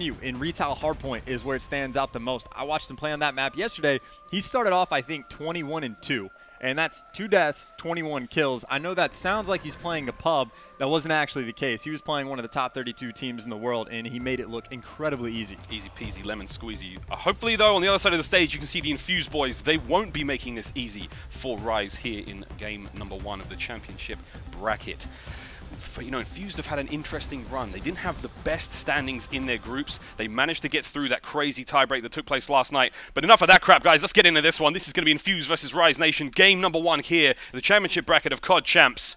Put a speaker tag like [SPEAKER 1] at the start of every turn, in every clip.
[SPEAKER 1] you in retail hardpoint is where it stands out the most. I watched him play on that map yesterday. He started off, I think, 21-2, and that's 2 deaths, 21 kills. I know that sounds like he's playing a pub. That wasn't actually the case. He was playing one of the top 32 teams in the world, and he made it look incredibly easy.
[SPEAKER 2] Easy peasy, lemon squeezy. Hopefully, though, on the other side of the stage, you can see the Infused boys. They won't be making this easy for Rise here in game number 1 of the championship bracket. You know, Infused have had an interesting run. They didn't have the best standings in their groups. They managed to get through that crazy tiebreak that took place last night. But enough of that crap, guys. Let's get into this one. This is going to be Infused versus Rise Nation. Game number 1 here, the championship bracket of COD Champs.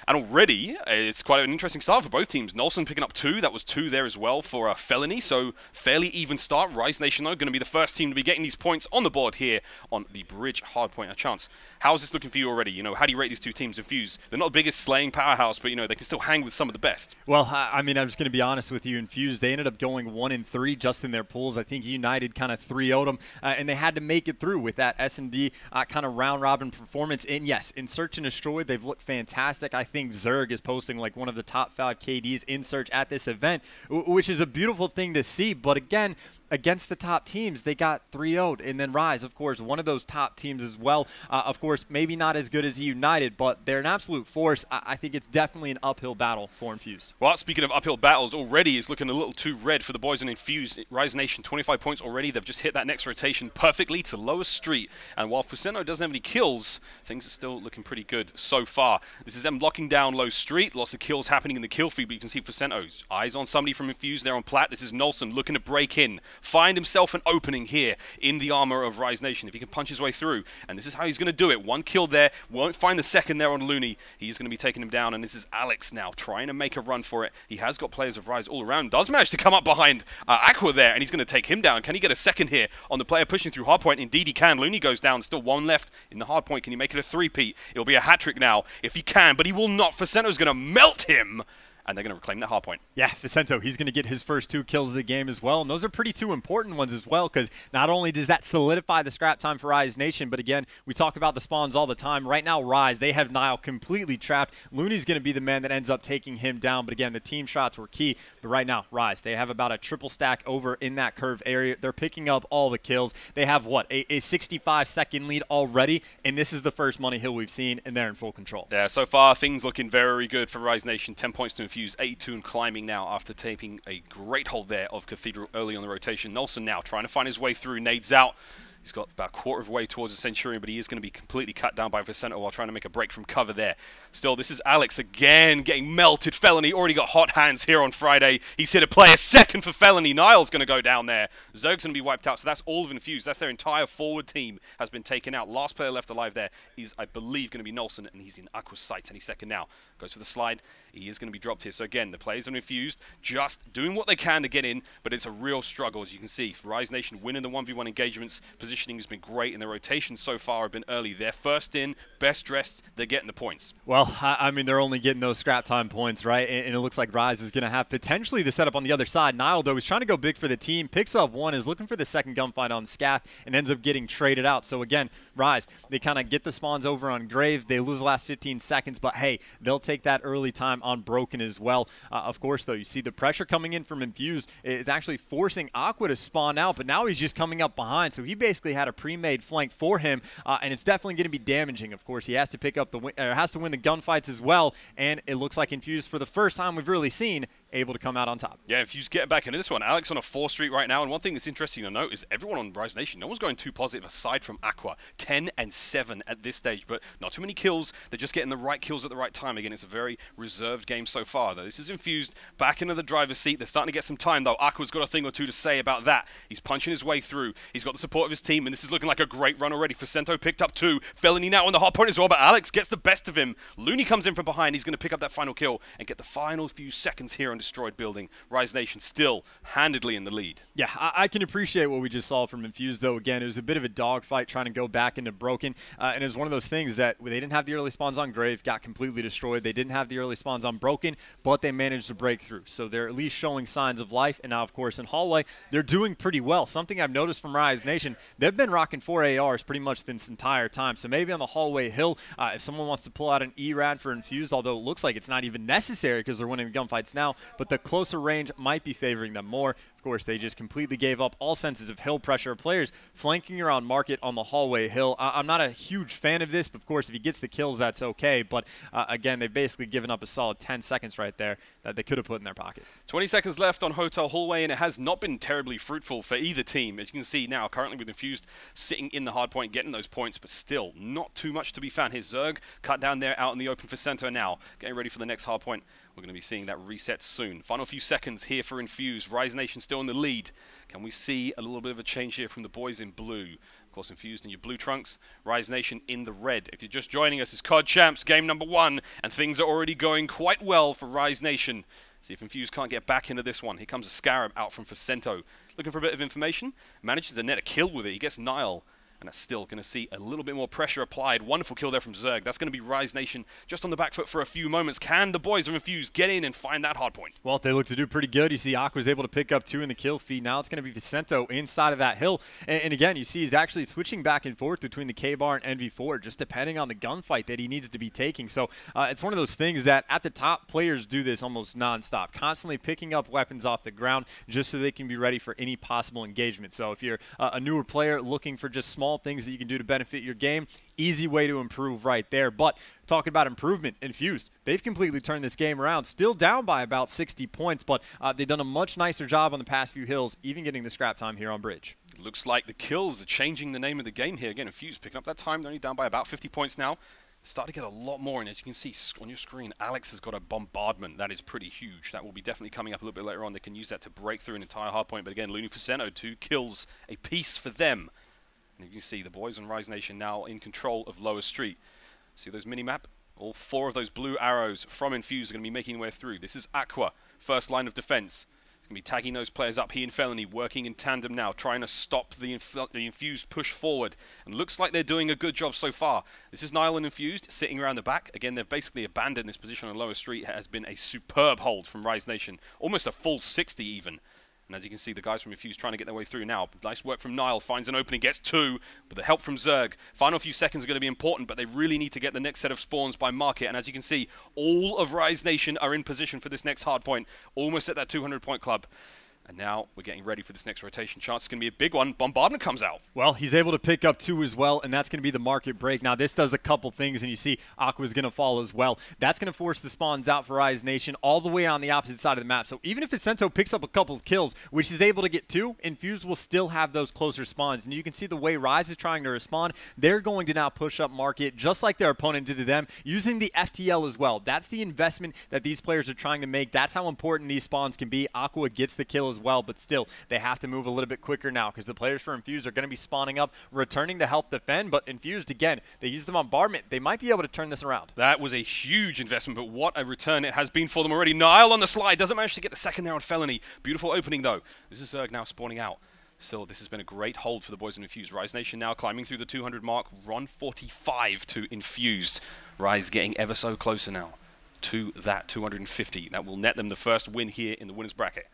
[SPEAKER 2] And already, it's quite an interesting start for both teams. Nolson picking up 2. That was 2 there as well for Felony. So, fairly even start. Rise Nation, though, going to be the first team to be getting these points on the board here on the Bridge Hardpoint. A chance. How's this looking for you already? You know, how do you rate these two teams? Infused, they're not the biggest slaying powerhouse, but, you know, they can still hang with some of the best.
[SPEAKER 1] Well, I mean, I'm just going to be honest with you. Infused, they ended up going 1-3 just in their pools. I think United kind of 3-0'd them, and they had to make it through with that S&D kind of round-robin performance. And, yes, in Search and Destroy, they've looked fantastic. I think Zerg is posting like one of the top 5 KDs in Search at this event, which is a beautiful thing to see. But again, against the top teams, they got 3-0'd. And then Rise, of course, one of those top teams as well. Of course, maybe not as good as United, but they're an absolute force. I think it's definitely an uphill battle for Infused.
[SPEAKER 2] Well, speaking of uphill battles, already is looking a little too red for the boys in Infused. Rise Nation, 25 points already. They've just hit that next rotation perfectly to lowest street. And while Fusento doesn't have any kills, things are still looking pretty good so far. This is them locking down low street. Lots of kills happening in the kill feed, but you can see Fusento's eyes on somebody from Infused there on plat. This is Nolson looking to break in. Find himself an opening here in the armor of Rise Nation. If he can punch his way through, and this is how he's going to do it. 1 kill there, won't find the second there on Looney. He's going to be taking him down, and this is Alex now trying to make a run for it. He has got players of Rise all around. Does manage to come up behind Aqua there, and he's going to take him down. Can he get a second here on the player pushing through hardpoint? Indeed he can. Looney goes down. Still 1 left in the hardpoint. Can he make it a 3-peat? It'll be a hat-trick now if he can, but he will not. Fusento's going to melt him, and they're going to reclaim that hardpoint.
[SPEAKER 1] Yeah, Fusento, he's going to get his first 2 kills of the game as well. And those are pretty 2 important ones as well, because not only does that solidify the scrap time for Rise Nation, but again, we talk about the spawns all the time. Right now, Rise, they have Nile completely trapped. Looney's going to be the man that ends up taking him down. But again, the team shots were key. But right now, Rise, they have about a triple stack over in that curve area. They're picking up all the kills. They have, what, a 65-second lead already. And this is the first Money Hill we've seen, and they're in full control.
[SPEAKER 2] Yeah, so far, things looking very good for Rise Nation. 10 points to Infuse, 82 and climbing now after taking a great hold there of Cathedral early on the rotation. Nolson now trying to find his way through. Nades out. He's got about a quarter of the way towards the Centurion, but he is going to be completely cut down by Fusento while trying to make a break from cover there. Still, this is Alex again getting melted. Felony already got hot hands here on Friday. He's hit a player second for Felony. Niall's going to go down there. Zerg's going to be wiped out, so that's all of Infused. That's their entire forward team has been taken out. Last player left alive there is, I believe, going to be Nolson, and he's in Aqua's sights any second now. Goes for the slide. He is going to be dropped here. So again, the players are Infused, just doing what they can to get in, but it's a real struggle, as you can see. Rise Nation winning the 1v1 engagements. Positioning has been great, and the rotations so far have been early. They're first in, best dressed, they're getting the points.
[SPEAKER 1] Well, I mean, they're only getting those scrap time points, right? And it looks like Rise is going to have potentially the setup on the other side. Niall, though, is trying to go big for the team, picks up 1, is looking for the second gunfight on Scaff, and ends up getting traded out. So again, Rise, they kind of get the spawns over on Grave. They lose the last 15 seconds, but hey, they'll take that early time on Broken as well. Of course, though, you see the pressure coming in from Infused is actually forcing Aqua to spawn out, but now he's just coming up behind. So he basically had a pre-made flank for him, and it's definitely going to be damaging. Of course, he has to pick up has to win the gunfights as well, and it looks like Infused, for the first time we've really seen, able to come out on top.
[SPEAKER 2] Yeah, Infused getting back into this one. Alex on a 4 street right now, and one thing that's interesting to note is everyone on Rise Nation, no one's going too positive aside from Aqua. 10 and 7 at this stage, but not too many kills. They're just getting the right kills at the right time. Again, it's a very reserved game so far, though. This is Infused back into the driver's seat. They're starting to get some time, though. Aqua's got a thing or two to say about that. He's punching his way through. He's got the support of his team, and this is looking like a great run already. Fusento picked up 2. Felony now on the hot point as well, but Alex gets the best of him. Looney comes in from behind. He's going to pick up that final kill and get the final few seconds here on Destroyed Building. Rise Nation still handedly in the lead.
[SPEAKER 1] Yeah, I can appreciate what we just saw from Infused, though. Again, it was a bit of a dogfight trying to go back into Broken, and it was one of those things that they didn't have the early spawns on Grave, got completely destroyed. They didn't have the early spawns on Broken, but they managed to break through. So they're at least showing signs of life, and now, of course, in Hallway, they're doing pretty well. Something I've noticed from Rise Nation, they've been rocking 4 ARs pretty much this entire time. So maybe on the Hallway Hill, if someone wants to pull out an E-Rad for Infused, although it looks like it's not even necessary because they're winning the gunfights now, but the closer range might be favoring them more. Of Of course, they just completely gave up all senses of hill pressure. Players flanking around Market on the hallway hill. I'm not a huge fan of this, but of course, if he gets the kills, that's okay. But again, they've basically given up a solid 10 seconds right there that they could have put in their pocket.
[SPEAKER 2] 20 seconds left on Hotel Hallway, and it has not been terribly fruitful for either team. As you can see now, currently with Infused sitting in the hard point, getting those points, but still not too much to be found. Here's Zerg cut down there out in the open for Cento now, getting ready for the next hard point. We're going to be seeing that reset soon. Final few seconds here for Infused. Rise Nation still in the lead. Can we see a little bit of a change here from the boys in blue? Of course, Infused in your blue trunks. Rise Nation in the red. If you're just joining us, it's COD Champs, game number 1, and things are already going quite well for Rise Nation. See if Infused can't get back into this one. Here comes a Scarab out from Facento. Looking for a bit of information. Manages to net a kill with it. He gets Nile. And that's still going to see a little bit more pressure applied. Wonderful kill there from Zerg. That's going to be Rise Nation just on the back foot for a few moments. Can the boys of Infused get in and find that hard point?
[SPEAKER 1] Well, they look to do pretty good. You see Aqua's able to pick up 2 in the kill feed. Now it's going to be Vicento inside of that hill. And again, you see he's actually switching back and forth between the K-Bar and NV4, just depending on the gunfight that he needs to be taking. So it's one of those things that at the top, players do this almost nonstop, constantly picking up weapons off the ground just so they can be ready for any possible engagement. So if you're a newer player looking for just small things that you can do to benefit your game, easy way to improve right there. But talking about improvement, Infused, they've completely turned this game around. Still down by about 60 points, but they've done a much nicer job on the past few hills, even getting the scrap time here on Bridge.
[SPEAKER 2] Looks like the kills are changing the name of the game here. Again, Infused picking up that time. They're only down by about 50 points now. Starting to get a lot more, and as you can see on your screen, Alex has got a bombardment. That is pretty huge. That will be definitely coming up a little bit later on. They can use that to break through an entire hard point. But again, Looney Facento, 2 kills a piece for them. And you can see the boys on Rise Nation now in control of Lower Street. See those mini-map? All 4 of those blue arrows from Infused are going to be making their way through. This is Aqua, first line of defense. He's going to be tagging those players up. He and Felony working in tandem now, trying to stop the Infused push forward. And looks like they're doing a good job so far. This is Nile and Infused sitting around the back. Again, they've basically abandoned this position on Lower Street. It has been a superb hold from Rise Nation. Almost a full 60 even. And as you can see, the guys from Infused trying to get their way through now. Nice work from Nile. Finds an opening, gets 2. With the help from Zerg. Final few seconds are going to be important, but they really need to get the next set of spawns by Market. And as you can see, all of Rise Nation are in position for this next hard point. Almost at that 200-point club. And now we're getting ready for this next rotation. Chance is going to be a big one. Bombardment comes out.
[SPEAKER 1] Well, he's able to pick up 2 as well, and that's going to be the Market break. Now, this does a couple things, and you see Aqua's going to fall as well. That's going to force the spawns out for Rise Nation all the way on the opposite side of the map. So even if Vicento picks up a couple of kills, which he's able to get 2, Infused will still have those closer spawns. And you can see the way Rise is trying to respond. They're going to now push up Market, just like their opponent did to them, using the FTL as well. That's the investment that these players are trying to make. That's how important these spawns can be. Aqua gets the kill as well, but still, they have to move a little bit quicker now because the players for Infused are going to be spawning up, returning to help defend. But Infused, again, they use the bombardment. They might be able to turn this around.
[SPEAKER 2] That was a huge investment, but what a return it has been for them already. Nile on the slide. Doesn't manage to get the second there on Felony. Beautiful opening, though. This is Zerg now spawning out. Still, this has been a great hold for the boys in Infused. Rise Nation now climbing through the 200 mark. Run 45 to Infused. Rise getting ever so closer now to that 250. That will net them the first win here in the winners bracket.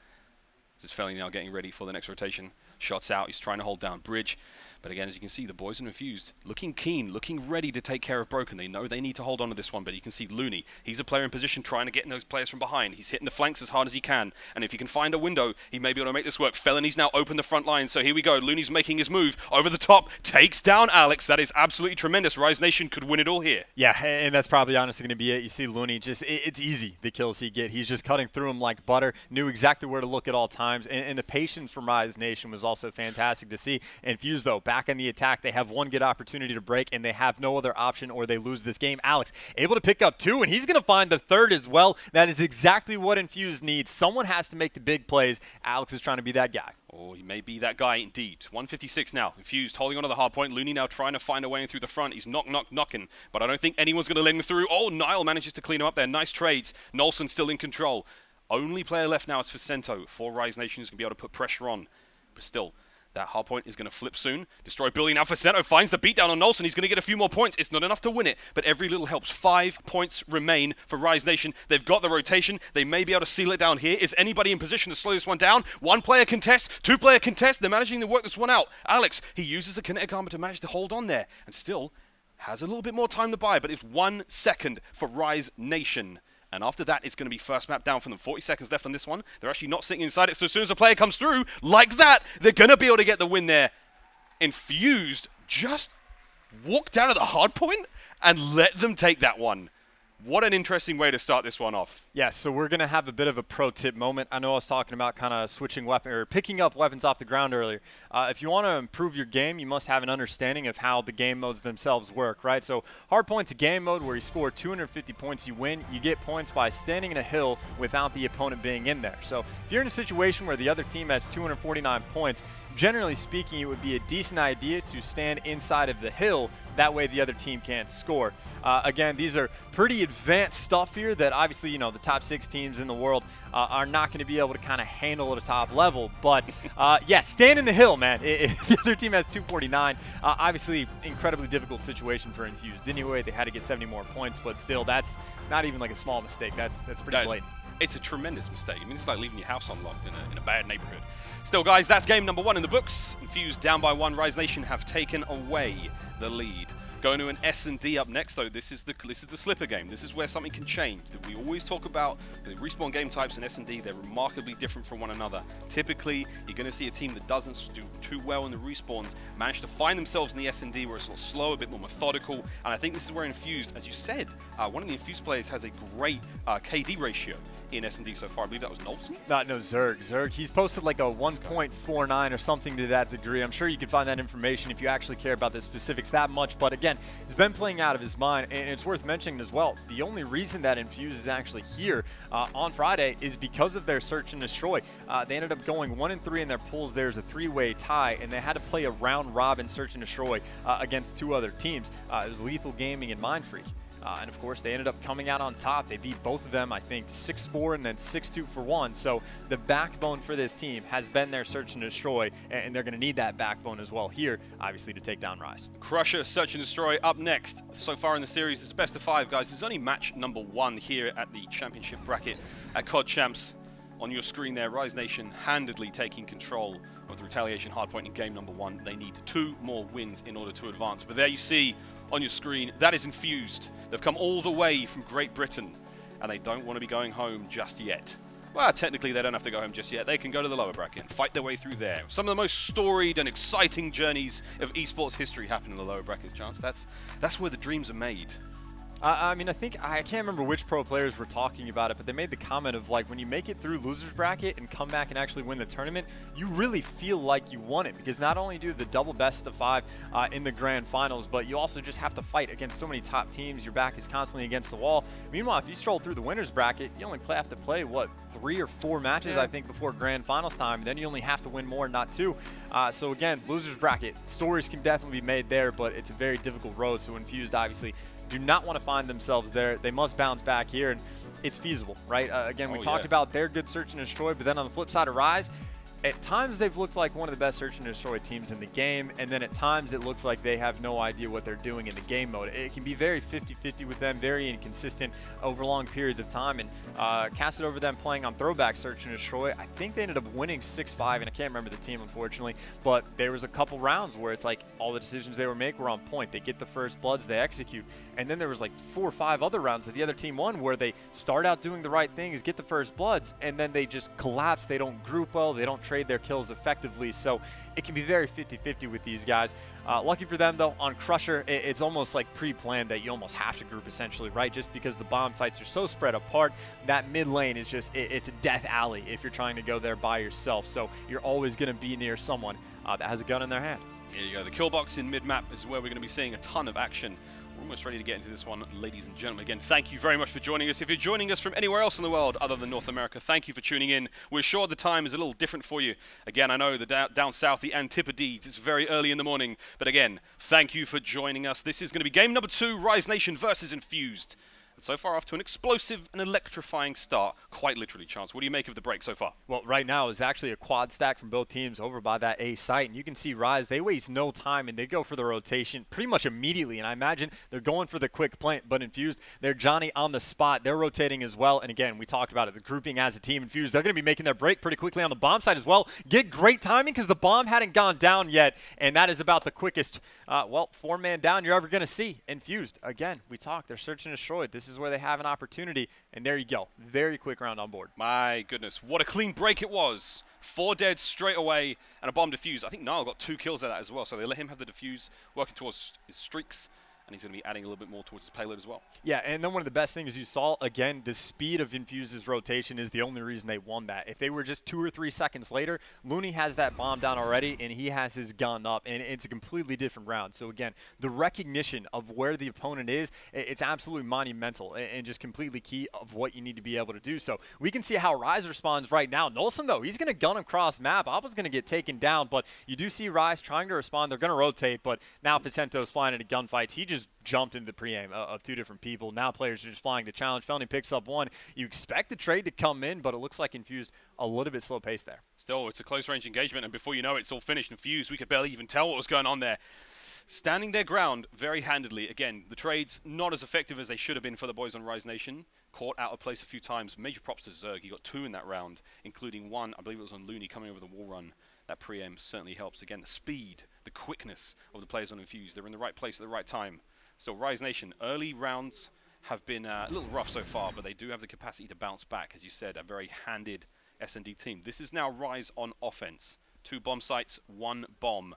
[SPEAKER 2] This is Felony now getting ready for the next rotation. Shots out. He's trying to hold down Bridge. But again, as you can see, the boys in Infused looking keen, looking ready to take care of Broken. They know they need to hold on to this one, but you can see Looney. He's a player in position trying to get in those players from behind. He's hitting the flanks as hard as he can. And if he can find a window, he may be able to make this work. Felony's now opened the front line, so here we go. Looney's making his move over the top. Takes down Alex. That is absolutely tremendous. Rise Nation could win it all here.
[SPEAKER 1] Yeah, and that's probably honestly going to be it. You see Looney, just it's easy, the kills he get. He's just cutting through them like butter. Knew exactly where to look at all times. And the patience from Rise Nation was also fantastic to see. Infused, though, back in the attack. They have one good opportunity to break, and they have no other option or they lose this game. Alex able to pick up 2, and he's going to find the 3rd as well. That is exactly what Infused needs. Someone has to make the big plays. Alex is trying to be that guy.
[SPEAKER 2] Oh, he may be that guy indeed. 156 now. Infused holding on to the hard point. Looney now trying to find a way in through the front. He's knocking. But I don't think anyone's going to let him through. Oh, Nile manages to clean him up there. Nice trades. Nolson still in control. Only player left now is Vicento. For Rise Nation is going to be able to put pressure on. But still, that hard point is going to flip soon. Destroy building now. Vicento finds the beatdown on Nolson. He's going to get a few more points. It's not enough to win it, but every little helps. 5 points remain for Rise Nation. They've got the rotation. They may be able to seal it down here. Is anybody in position to slow this one down? 1 player contest, 2 player contest. They're managing to work this one out. Alex, he uses the kinetic armor to manage to hold on there, and still has a little bit more time to buy, but it's 1 second for Rise Nation. And after that, it's going to be first map down from them. 40 seconds left on this one. They're actually not sitting inside it. So as soon as a player comes through, like that, they're going to be able to get the win there. Infused just walked out of the hard point and let them take that one. What an interesting way to start this one off.
[SPEAKER 1] Yeah, so we're going to have a bit of a pro tip moment. I know I was talking about kind of switching weapon or picking up weapons off the ground earlier. If you want to improve your game, you must have an understanding of how the game modes themselves work, right? So hardpoint's a game mode where you score 250 points, you win. You get points by standing in a hill without the opponent being in there. So if you're in a situation where the other team has 249 points, generally speaking, it would be a decent idea to stand inside of the hill. That way the other team can't score. Again, these are pretty advanced stuff here that obviously, you know, the top 6 teams in the world are not going to be able to kind of handle at a top level. But, yeah, stand in the hill, man. If the other team has 249, obviously incredibly difficult situation for Infused. Anyway, they had to get 70 more points, but still, that's not even like a small mistake. That's pretty blatant.
[SPEAKER 2] It's a tremendous mistake. I mean, it's like leaving your house unlocked in a bad neighborhood. Still, guys, that's game number 1 in the books. Infused down by 1. Rise Nation have taken away the lead. Going to an S&D up next, though. This is the slipper game. This is where something can change. We always talk about the respawn game types and S&D. They're remarkably different from one another. Typically, you're going to see a team that doesn't do too well in the respawns manage to find themselves in the S&D where it's a little slow, a bit more methodical. And I think this is where Infused, as you said, one of the Infused players has a great KD ratio in S&D so far. I believe that was Knowles.
[SPEAKER 1] No, Zerg. Zerg, he's posted like a 1.49 or something to that degree. I'm sure you can find that information if you actually care about the specifics that much. But again, he's been playing out of his mind, and it's worth mentioning as well. The only reason that Infused is actually here on Friday is because of their search and destroy. They ended up going 1-3 in their pools. There's a 3-way tie, and they had to play a round-robin search and destroy against 2 other teams. It was Lethal Gaming and Mindfreak. And of course, they ended up coming out on top. They beat both of them, I think, 6-4 and then 6-2 for 1. So the backbone for this team has been their search and destroy, and they're going to need that backbone as well here, obviously, to take down Rise.
[SPEAKER 2] Crusher, search and destroy up next. So far in the series, it's best of 5, guys. There's only match number 1 here at the championship bracket at COD Champs. On your screen there, Rise Nation handedly taking control of the Retaliation hardpoint in game number 1. They need 2 more wins in order to advance. But there you see on your screen, that is Infused. They've come all the way from Great Britain, and they don't want to be going home just yet. Well, technically, they don't have to go home just yet. They can go to the lower bracket and fight their way through there. Some of the most storied and exciting journeys of esports history happen in the lower brackets, Chance. That's where the dreams are made.
[SPEAKER 1] I mean, I can't remember which pro players were talking about it, but they made the comment of, like, when you make it through loser's bracket and come back and actually win the tournament, you really feel like you won it, because not only do the double best of 5 in the grand finals, but you also just have to fight against so many top teams. Your back is constantly against the wall. Meanwhile, if you stroll through the winner's bracket, you only have to play, what, 3 or 4 matches, I think, before grand finals time. Then you only have to win more, not 2. So again, loser's bracket, stories can definitely be made there, but it's a very difficult road. So Infused, obviously, do not want to find themselves there. They must bounce back here, and it's feasible, right? Again, we talked about their good search and destroy, but then on the flip side of Rise, at times they've looked like one of the best search and destroy teams in the game, and then at times it looks like they have no idea what they're doing in the game mode. It can be very 50-50 with them, very inconsistent over long periods of time, and cast it over them playing on throwback search and destroy. I think they ended up winning 6-5, and I can't remember the team, unfortunately, but there was a couple rounds where it's like all the decisions they were making were on point. They get the first bloods, they execute, and then there was like 4 or 5 other rounds that the other team won where they start out doing the right things, get the first bloods, and then they just collapse. They don't group well, they don't trade their kills effectively, so it can be very 50-50 with these guys. Lucky for them, though, on Crusher, it's almost like pre-planned that you almost have to group, essentially, right? Just because the bomb sites are so spread apart, that mid lane is just, it's a death alley if you're trying to go there by yourself, so you're always going to be near someone that has a gun in their hand.
[SPEAKER 2] Here you go. The kill box in mid-map is where we're going to be seeing a ton of action. We're almost ready to get into this one, ladies and gentlemen. Again, thank you very much for joining us. If you're joining us from anywhere else in the world other than North America, thank you for tuning in. We're sure the time is a little different for you. Again, I know the down south, the Antipodes, it's very early in the morning. But again, thank you for joining us. This is going to be game number 2, Rise Nation versus Infused. And so far off to an explosive and electrifying start, quite literally, Chance. What do you make of the break so far?
[SPEAKER 1] Well, right now it's actually a quad stack from both teams over by that A site, and you can see Rise, they waste no time, and they go for the rotation pretty much immediately, and I imagine they're going for the quick plant, but Infused, they're Johnny on the spot. They're rotating as well, and again, we talked about it, the grouping as a team. Infused, they're going to be making their break pretty quickly on the bomb side as well. Get great timing because the bomb hadn't gone down yet, and that is about the quickest, well, 4-man down you're ever going to see. Infused, again, we talked, they're search and destroy. This this is where they have an opportunity. And there you go. Very quick round on board.
[SPEAKER 2] My goodness, what a clean break it was. 4 dead straight away and a bomb defuse. I think Niall got 2 kills at that as well, so they let him have the defuse, working towards his streaks. And he's going to be adding a little bit more towards his payload as well.
[SPEAKER 1] Yeah, and then one of the best things you saw, again, the speed of Infuse's rotation is the only reason they won that. If they were just 2 or 3 seconds later, Looney has that bomb down already, and he has his gun up, and it's a completely different round. So, again, the recognition of where the opponent is, it's absolutely monumental and just completely key of what you need to be able to do. So, we can see how Rise responds right now. Nolson, though, he's going to gun across map. Appa's going to get taken down, but you do see Rise trying to respond. They're going to rotate, but now Ficento's flying into gunfights. He just jumped into the pre-aim of 2 different people. Now players are just flying to challenge. Felony picks up 1. You expect the trade to come in, but it looks like Infused a little bit slow pace there.
[SPEAKER 2] Still, it's a close range engagement, and before you know it, it's all finished. Infused, we could barely even tell what was going on there. Standing their ground very handedly. Again, the trades not as effective as they should have been for the boys on Rise Nation. Caught out of place a few times. Major props to Zerg. He got 2 in that round, including 1, I believe it was on Looney coming over the wall run. That pre-aim certainly helps. Again, the speed, the quickness of the players on Infused. They're in the right place at the right time. So Rise Nation, early rounds have been a little rough so far, but they do have the capacity to bounce back. As you said, a very handed S&D team. This is now Rise on offense. 2 bomb sites, 1 bomb.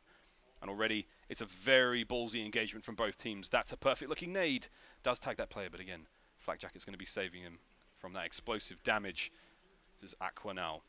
[SPEAKER 2] And already, it's a very ballsy engagement from both teams. That's a perfect-looking nade. Does tag that player, but again, Flak Jacket's going to be saving him from that explosive damage. This is Aqua now,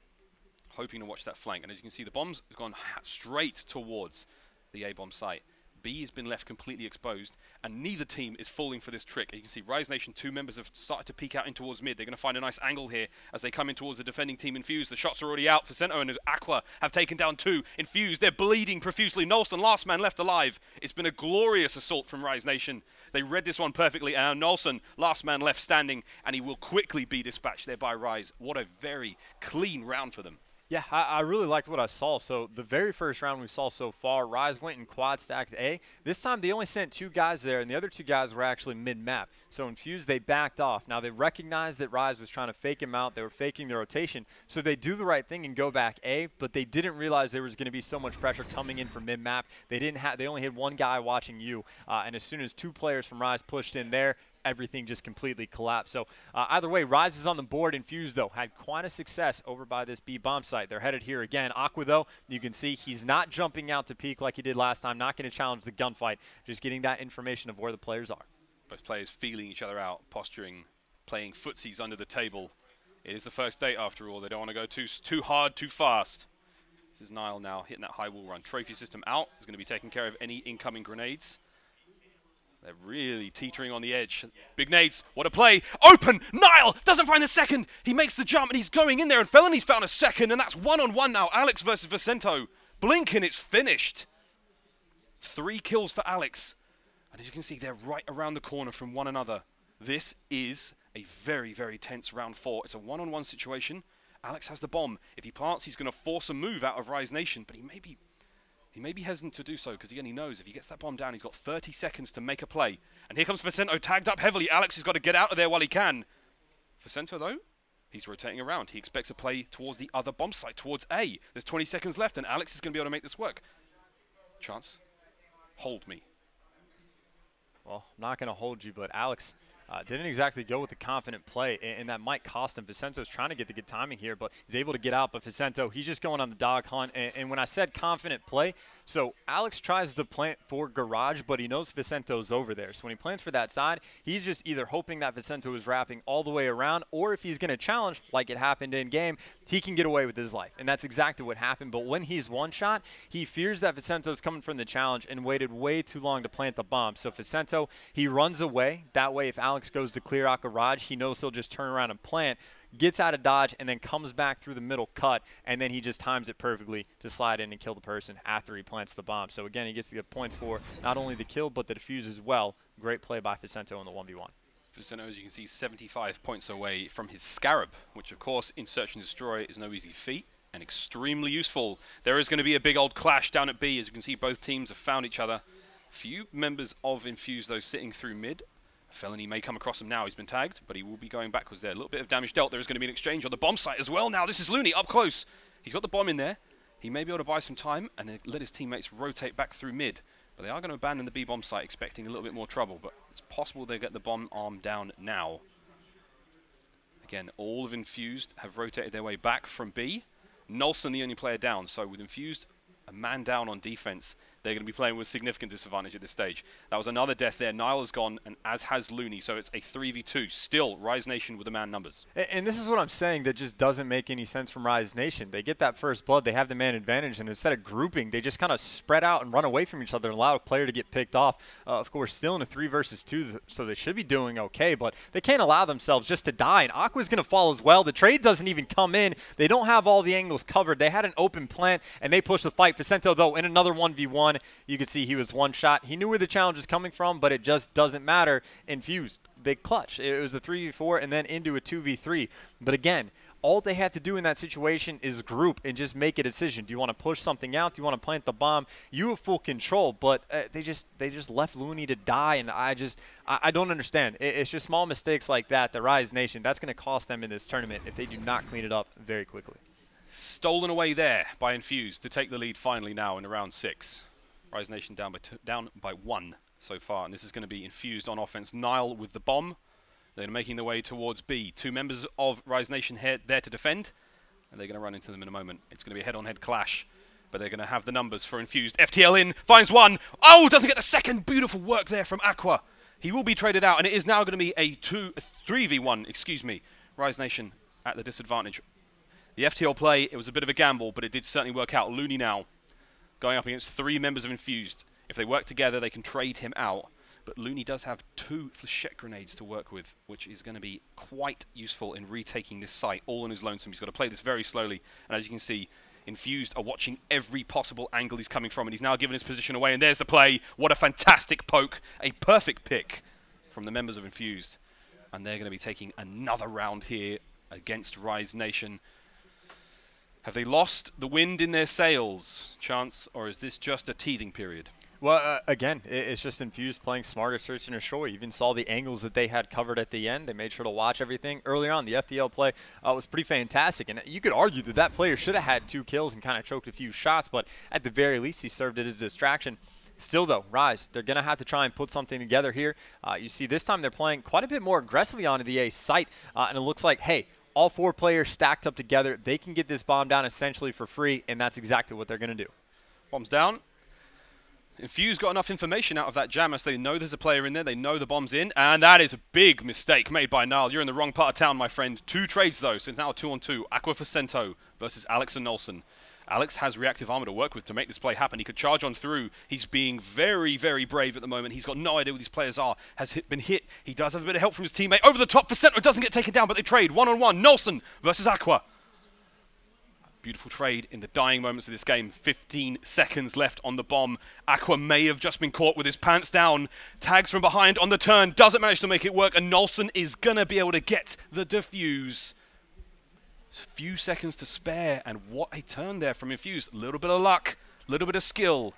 [SPEAKER 2] hoping to watch that flank. And as you can see, the bombs have gone straight towards the A-bomb site. B has been left completely exposed, and neither team is falling for this trick. You can see Rise Nation, 2 members have started to peek out in towards mid. They're going to find a nice angle here as they come in towards the defending team Infused. The shots are already out. Ficento and Aqua have taken down 2. Infused, they're bleeding profusely. Nolson, last man left alive. It's been a glorious assault from Rise Nation. They read this one perfectly, and Nolson, last man left standing, and he will quickly be dispatched there by Rise. What a very clean round for them.
[SPEAKER 1] Yeah, I really liked what I saw. So the very first round we saw so far, Rise went and quad stacked A. This time they only sent 2 guys there, and the other 2 guys were actually mid-map. So Infused, they backed off. Now they recognized that Rise was trying to fake him out. They were faking the rotation. So they do the right thing and go back A, but they didn't realize there was going to be so much pressure coming in from mid-map. They only had 1 guy watching you, and as soon as 2 players from Rise pushed in there, everything just completely collapsed. So either way, Rise is on the board. Infused, though, had quite a success over by this B bomb site. They're headed here again. Aqua, though, you can see he's not jumping out to peek like he did last time, not going to challenge the gunfight, just getting that information of where the players are.
[SPEAKER 2] Both players feeling each other out, posturing, playing footsies under the table. It is the first date, after all. They don't want to go too hard, too fast. This is Niall now hitting that high wall run. Trophy system out. He's going to be taking care of any incoming grenades. They're really teetering on the edge. Big nades, what a play. Open, Niall doesn't find the second. He makes the jump and he's going in there, and Felony's found a second, and that's 1-on-1 now. Alex versus Ficento. Blink and it's finished. 3 kills for Alex. And as you can see, they're right around the corner from one another. This is a very, very tense round 4. It's a 1-on-1 situation. Alex has the bomb. If he plants, he's going to force a move out of Rise Nation, but he may be hesitant to do so, because again, he knows if he gets that bomb down, he's got 30 seconds to make a play. And here comes Ficento, tagged up heavily. Alex has got to get out of there while he can. Ficento, though, he's rotating around. He expects a play towards the other bomb site, towards A. There's 20 seconds left, and Alex is going to be able to make this work. Chance. Hold me.
[SPEAKER 1] Well, I'm not going to hold you, but Alex didn't exactly go with the confident play, and that might cost him. Vicento's trying to get the good timing here, but he's able to get out. But Ficento, he's just going on the dog hunt. And when I said confident play, so Alex tries to plant for garage, but he knows Vicento's over there. So when he plants for that side, he's just either hoping that Vicento is wrapping all the way around, or if he's going to challenge, like it happened in game, he can get away with his life. And that's exactly what happened. But when he's one shot, he fears that Vicento's coming from the challenge and waited way too long to plant the bomb. So Ficento, he runs away. That way, if Alex goes to clear out garage, he knows he'll just turn around and plant, gets out of dodge, and then comes back through the middle cut, and then he just times it perfectly to slide in and kill the person after he plants the bomb. So again, he gets the points for not only the kill, but the defuse as well. Great play by Ficento in the 1v1.
[SPEAKER 2] Ficento, as you can see, 75 points away from his Scarab, which of course in Search and Destroy is no easy feat and extremely useful. There is going to be a big old clash down at B. As you can see, both teams have found each other. Few members of Infuse, though, sitting through mid. Felony may come across him now. He's been tagged, but he will be going backwards there. A little bit of damage dealt. There is going to be an exchange on the bomb site as well now. This is Looney up close. He's got the bomb in there. He may be able to buy some time and then let his teammates rotate back through mid. But they are going to abandon the B-bomb site, expecting a little bit more trouble. But it's possible they get the bomb arm down now. Again, all of Infused have rotated their way back from B. Nolson the only player down, so with Infused a man down on defense, they're going to be playing with significant disadvantage at this stage. That was another death there. Nile has gone, and as has Looney, so it's a 3v2. Still, Rise Nation with the man numbers.
[SPEAKER 1] And this is what I'm saying that just doesn't make any sense from Rise Nation. They get that first blood, they have the man advantage, and instead of grouping, they just kind of spread out and run away from each other and allow a player to get picked off. Of course, still in a 3 versus 2, so they should be doing okay, but they can't allow themselves just to die, and Aqua's going to fall as well. The trade doesn't even come in. They don't have all the angles covered. They had an open plant, and they pushed the fight. Facento, though, in another 1v1, you could see he was one shot. He knew where the challenge was coming from, but it just doesn't matter. Infused, they clutch. It was the 3v4 and then into a 2v3. But again, all they have to do in that situation is group and just make a decision. Do you want to push something out? Do you want to plant the bomb? You have full control, but they just left Looney to die, and I don't understand. It's just small mistakes like that Rise Nation, that's going to cost them in this tournament if they do not clean it up very quickly.
[SPEAKER 2] Stolen away there by Infused to take the lead finally now in round 6. Rise Nation down by 1 so far, and this is going to be Infused on offense. Nile with the bomb. They're making their way towards B. 2 members of Rise Nation here there to defend, and they're going to run into them in a moment. It's going to be a head-on-head clash, but they're going to have the numbers for Infused. FTL in, finds one. Oh, doesn't get the second. Beautiful work there from Aqua. He will be traded out, and it is now going to be a 3v1, excuse me. Rise Nation at the disadvantage. The FTL play, it was a bit of a gamble, but it did certainly work out. Looney now going up against 3 members of Infused. If they work together, they can trade him out. But Looney does have 2 flechette grenades to work with, which is going to be quite useful in retaking this site all on his lonesome. He's got to play this very slowly. And as you can see, Infused are watching every possible angle he's coming from. And he's now given his position away. And there's the play. What a fantastic poke. A perfect pick from the members of Infused. And they're going to be taking another round here against Rise Nation. Have they lost the wind in their sails, Chance, or is this just a teething period?
[SPEAKER 1] Well, again, it's just Infused playing smarter, search and destroy. You even saw the angles that they had covered at the end. They made sure to watch everything. Earlier on, the FTL play was pretty fantastic. And you could argue that that player should have had 2 kills and kind of choked a few shots, but at the very least, he served it as a distraction. Still, though, Rise, they're going to have to try and put something together here. You see, this time they're playing quite a bit more aggressively onto the A site, and it looks like, hey, all 4 players stacked up together. They can get this bomb down essentially for free, and that's exactly what they're going to do.
[SPEAKER 2] Bomb's down. Infused got enough information out of that jammer, so they know there's a player in there, they know the bomb's in, and that is a big mistake made by Nile. You're in the wrong part of town, my friend. 2 trades, though, so it's now 2-on-2. Aqua Facento versus Alex and Nolson. Alex has reactive armor to work with to make this play happen. He could charge on through. He's being very, very brave at the moment. He's got no idea who these players are. Has been hit. He does have a bit of help from his teammate. Over the top, Facento doesn't get taken down, but they trade 1-on-1. Nolson versus Aqua. Beautiful trade in the dying moments of this game. 15 seconds left on the bomb. Aqua may have just been caught with his pants down. Tags from behind on the turn. Doesn't manage to make it work. And Nolson is going to be able to get the defuse. Few seconds to spare. And what a turn there from Infused. A little bit of luck. A little bit of skill.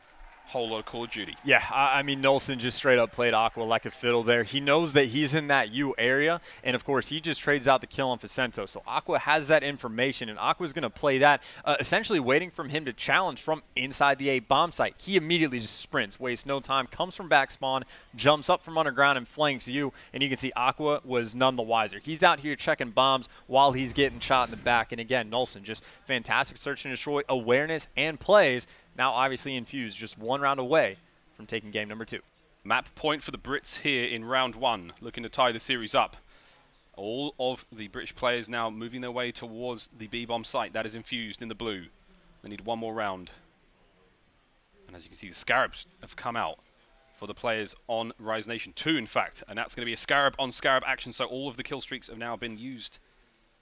[SPEAKER 2] Whole lot of Call of Duty.
[SPEAKER 1] Yeah, I mean, Nolson just straight up played Aqua like a fiddle there. He knows that he's in that U area, and of course, he just trades out the kill on Facento. So Aqua has that information, and Aqua's going to play that, essentially waiting for him to challenge from inside the A bomb site. He immediately just sprints, wastes no time, comes from back spawn, jumps up from underground and flanks you, and you can see Aqua was none the wiser. He's out here checking bombs while he's getting shot in the back, and again, Nolson just fantastic search and destroy, awareness, and plays. Now, obviously, Infused just 1 round away from taking game number 2.
[SPEAKER 2] Map point for the Brits here in round 1, looking to tie the series up. All of the British players now moving their way towards the B-bomb site. That is Infused in the blue. They need 1 more round. And as you can see, the Scarabs have come out for the players on Rise Nation. 2, in fact. And that's going to be a Scarab on Scarab action, so all of the kill streaks have now been used.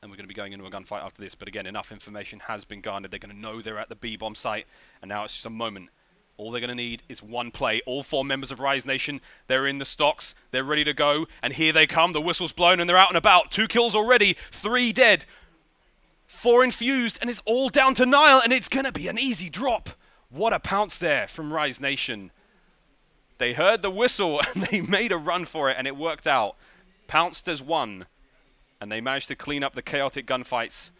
[SPEAKER 2] And we're going to be going into a gunfight after this. But again, enough information has been garnered. They're going to know they're at the B-bomb site. And now it's just a moment. All they're going to need is 1 play. All 4 members of Rise Nation, they're in the stocks. They're ready to go. And here they come. The whistle's blown and they're out and about. 2 kills already. 3 dead. 4 Infused. And it's all down to Nile. And it's going to be an easy drop. What a pounce there from Rise Nation. They heard the whistle and they made a run for it. And it worked out. Pounced as 1. And they managed to clean up the chaotic gunfights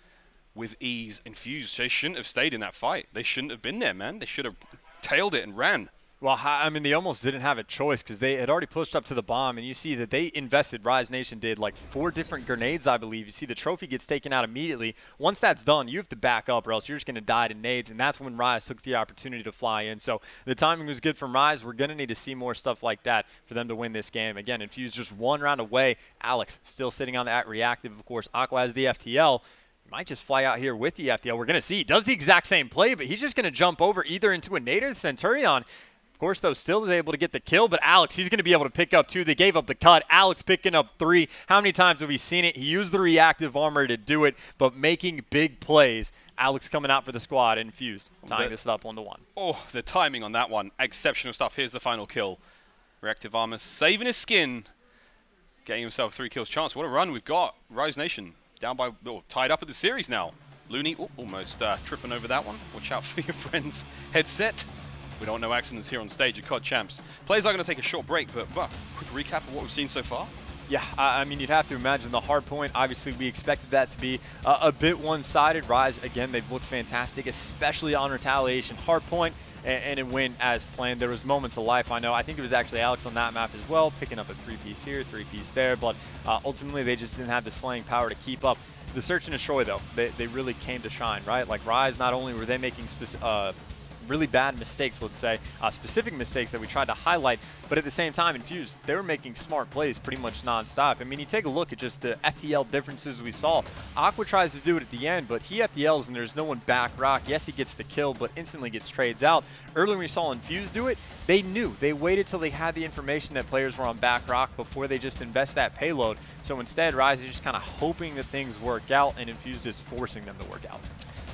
[SPEAKER 2] with ease. Infused, they shouldn't have stayed in that fight. They shouldn't have been there, man. They should have tailed it and ran.
[SPEAKER 1] Well, I mean, they almost didn't have a choice because they had already pushed up to the bomb, and you see that they invested. Rise Nation did like 4 different grenades, I believe. You see the trophy gets taken out immediately. Once that's done, you have to back up or else you're just going to die to nades, and that's when Rise took the opportunity to fly in. So the timing was good from Rise. We're going to need to see more stuff like that for them to win this game. Again, Infuse just 1 round away. Alex still sitting on that reactive. Of course, Aqua has the FTL. Might just fly out here with the FTL. We're going to see. He does the exact same play, but he's just going to jump over either into a nade or the Centurion. Of course, though, still is able to get the kill, but Alex, he's going to be able to pick up 2. They gave up the cut. Alex picking up 3. How many times have we seen it? He used the reactive armor to do it, but making big plays. Alex coming out for the squad, Infused, tying this up 1-1.
[SPEAKER 2] Oh, the timing on that one. Exceptional stuff. Here's the final kill. Reactive armor saving his skin, getting himself a 3 kills chance. What a run we've got. Rise Nation down by, tied up at the series now. Looney, almost tripping over that one. Watch out for your friend's headset. We don't want no accidents here on stage at COD Champs. Players are going to take a short break, but quick recap of what we've seen so far.
[SPEAKER 1] Yeah, I mean, you'd have to imagine the hard point. Obviously, we expected that to be a bit one-sided. Rise, again, they've looked fantastic, especially on Retaliation. Hard point, and it went as planned. There was moments of life, I know. I think it was actually Alex on that map as well, picking up a 3-piece here, 3-piece there. But ultimately, they just didn't have the slaying power to keep up. The Search and Destroy, though, they really came to shine, right? Like Rise, not only were they making really bad mistakes, let's say, specific mistakes that we tried to highlight, but at the same time, Infused, they were making smart plays pretty much nonstop. I mean, you take a look at just the FTL differences we saw. Aqua tries to do it at the end, but he FTLs and there's no one back rock. Yes, he gets the kill, but instantly gets trades out. Earlier we saw Infused do it, they knew. They waited till they had the information that players were on back rock before they just invest that payload. So instead, Rise is just kind of hoping that things work out, and Infused is forcing them to work out.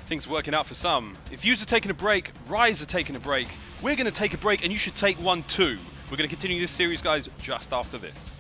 [SPEAKER 2] Things working out for some. Infuse are taking a break, Rise are taking a break. We're going to take a break, and you should take one too. We're going to continue this series, guys, just after this.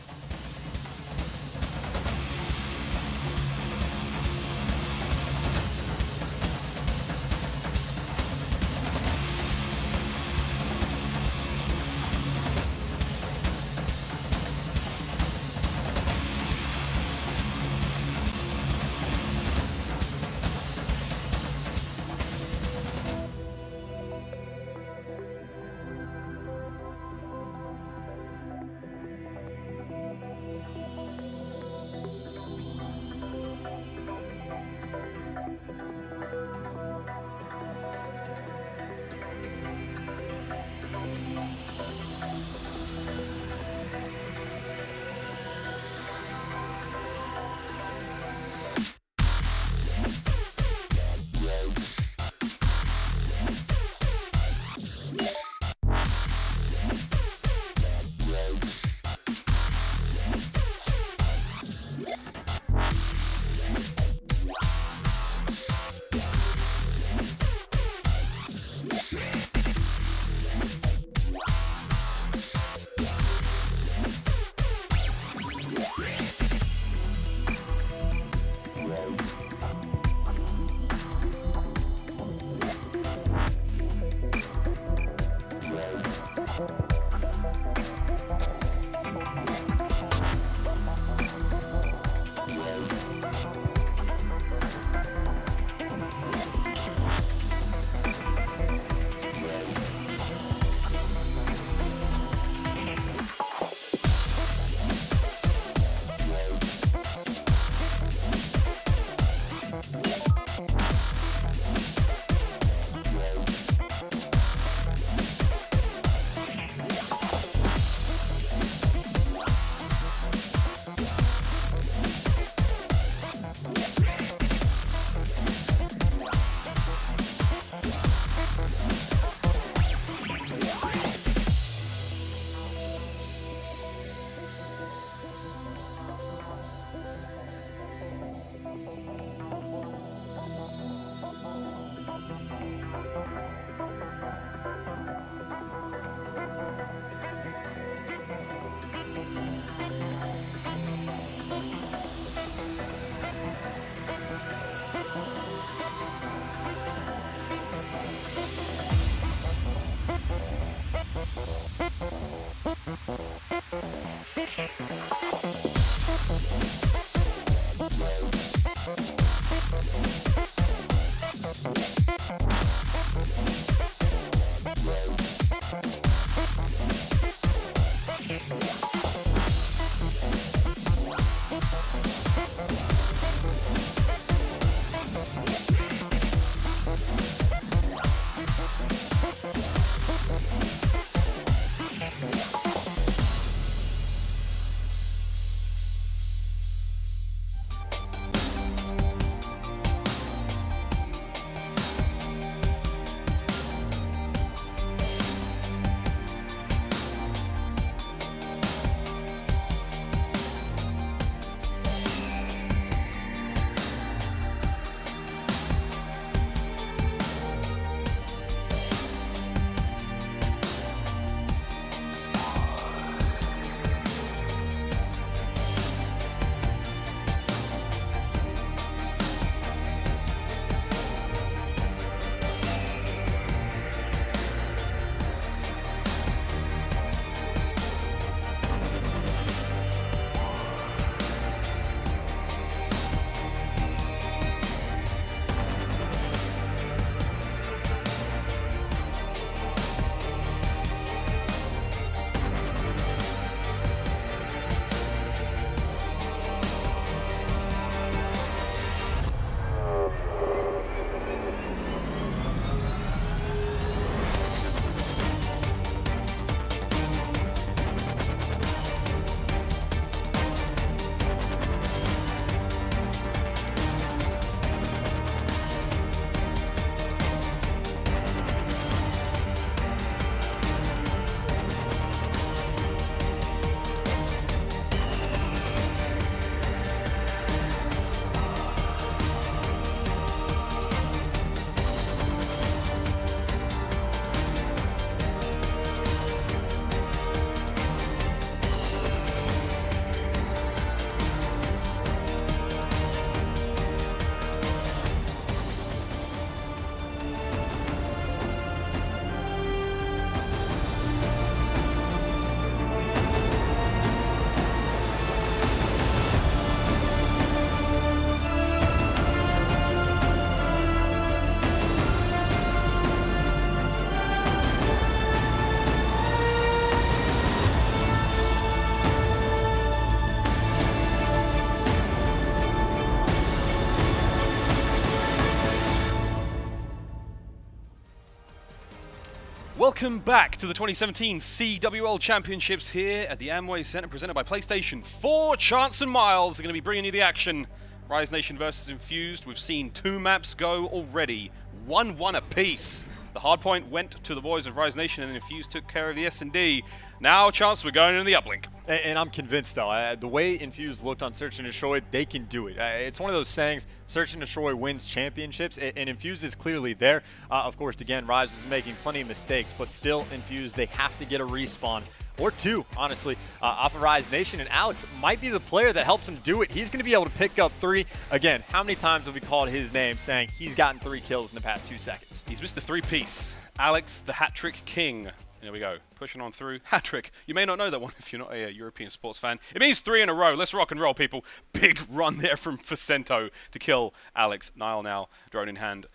[SPEAKER 2] Welcome back to the 2017 CWL Championships here at the Amway Center, presented by PlayStation 4. Chance and Miles are going to be bringing you the action. Rise Nation versus Infused. We've seen 2 maps go already, 1-1 apiece. The hard point went to the boys of Rise Nation, and Infused took care of the S&D. Now, Chance, we're going into the uplink.
[SPEAKER 1] And I'm convinced, though, the way Infused looked on Search and Destroy, they can do it. It's one of those sayings, Search and Destroy wins championships, and Infused is clearly there. Of course, again, Rise is making plenty of mistakes, but still, Infused, they have to get a respawn. Or 2, honestly, off of Rise Nation, and Alex might be the player that helps him do it. He's going to be able to pick up 3. Again, how many times have we called his name saying he's gotten 3 kills in the past 2 seconds?
[SPEAKER 2] He's Mr. 3-piece, Alex the Hat-Trick King. There we go, pushing on through. Hat-trick. You may not know that one if you're not a European sports fan. It means 3 in a row. Let's rock and roll, people. Big run there from Facento to kill Alex. Nile now, drone in hand.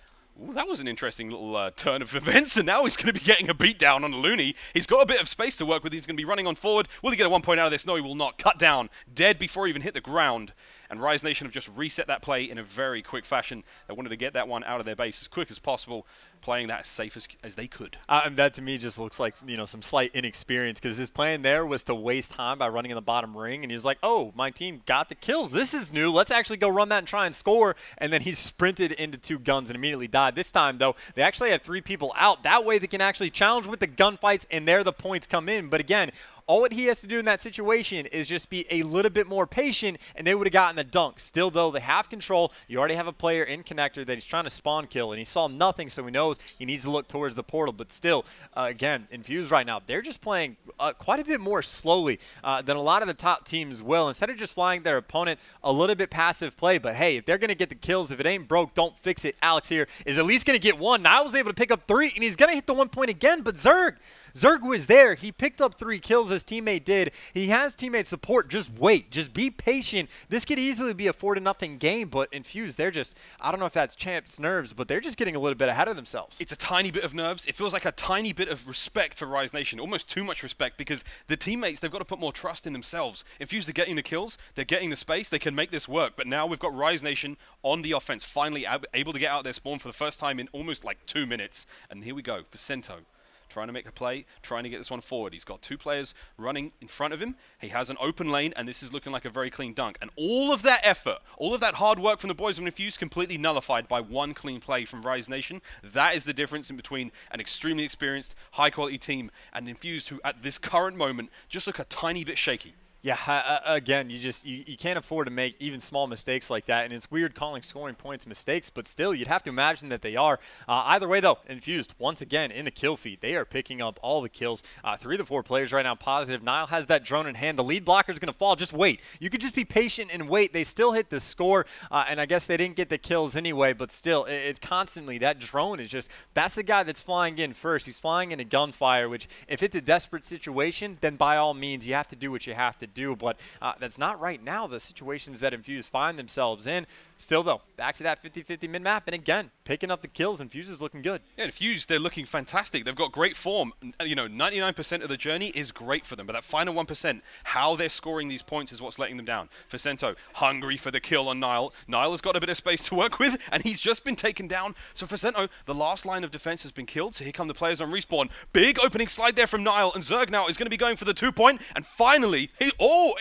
[SPEAKER 2] Ooh, that was an interesting little turn of events, and now he's going to be getting a beatdown on a Looney. He's got a bit of space to work with. He's going to be running on forward. Will he get a 1 point out of this? No, he will not. Cut down. Dead before he even hit the ground. And Rise Nation have just reset that play in a very quick fashion. They wanted to get that one out of their base as quick as possible, playing that as safe as they could.
[SPEAKER 1] And that to me just looks like, you know, some slight inexperience, because his plan there was to waste time by running in the bottom ring, and he was like, oh, my team got the kills. This is new. Let's actually go run that and try and score. And then he sprinted into 2 guns and immediately died. This time, though, they actually have 3 people out. That way they can actually challenge with the gunfights, and there the points come in. But again, all what he has to do in that situation is just be a little bit more patient, and they would have gotten the dunk. Still, though, they have control. You already have a player in connector that he's trying to spawn kill, and he saw nothing, so he knows he needs to look towards the portal. But still, again, Infused right now, they're just playing quite a bit more slowly than a lot of the top teams will. Instead of just flying their opponent a little bit passive play, but hey, if they're going to get the kills, if it ain't broke, don't fix it. Alex here is at least going to get 1. Niall was able to pick up 3, and he's going to hit the 1 point again, but Zerg was there. He picked up 3 kills, his teammate did. He has teammate support. Just wait. Just be patient. This could easily be a 4-0 game, but Infused, they're just, I don't know if that's Champ's nerves, but they're just getting a little bit ahead of themselves.
[SPEAKER 2] It's a tiny bit of nerves. It feels like a tiny bit of respect for Rise Nation, almost too much respect, because the teammates, they've got to put more trust in themselves. Infused are getting the kills, they're getting the space, they can make this work, but now we've got Rise Nation on the offense, finally able to get out their spawn for the first time in almost like 2 minutes. And here we go, Facento, trying to make a play, trying to get this one forward. He's got 2 players running in front of him. He has an open lane, and this is looking like a very clean dunk. And all of that effort, all of that hard work from the boys of Infused completely nullified by 1 clean play from Rise Nation. That is the difference in between an extremely experienced, high-quality team and Infused, who at this current moment just look a tiny bit shaky.
[SPEAKER 1] Yeah, again, you can't afford to make even small mistakes like that, and it's weird calling scoring points mistakes, but still, you'd have to imagine that they are. Either way, though, Infused, once again, in the kill feed, they are picking up all the kills. 3 of the 4 players right now positive. Nile has that drone in hand. The lead blocker is going to fall. Just wait. You could just be patient and wait. They still hit the score, and I guess they didn't get the kills anyway, but still, it's constantly, that drone is just, that's the guy that's flying in first. He's flying in a gunfire, which, if it's a desperate situation, then by all means, you have to do what you have to do, but that's not right now the situations that Infused find themselves in. Still, though, back to that 50-50 mid-map, and again, picking up the kills. Infused is looking good.
[SPEAKER 2] Yeah, Infused, they're looking fantastic. They've got great form. You know, 99% of the journey is great for them, but that final 1%, how they're scoring these points is what's letting them down. Facento, hungry for the kill on Nile. Nile has got a bit of space to work with, and he's just been taken down. So Facento, the last line of defense has been killed, so here come the players on respawn. Big opening slide there from Nile, and Zerg now is going to be going for the 2 point, and finally,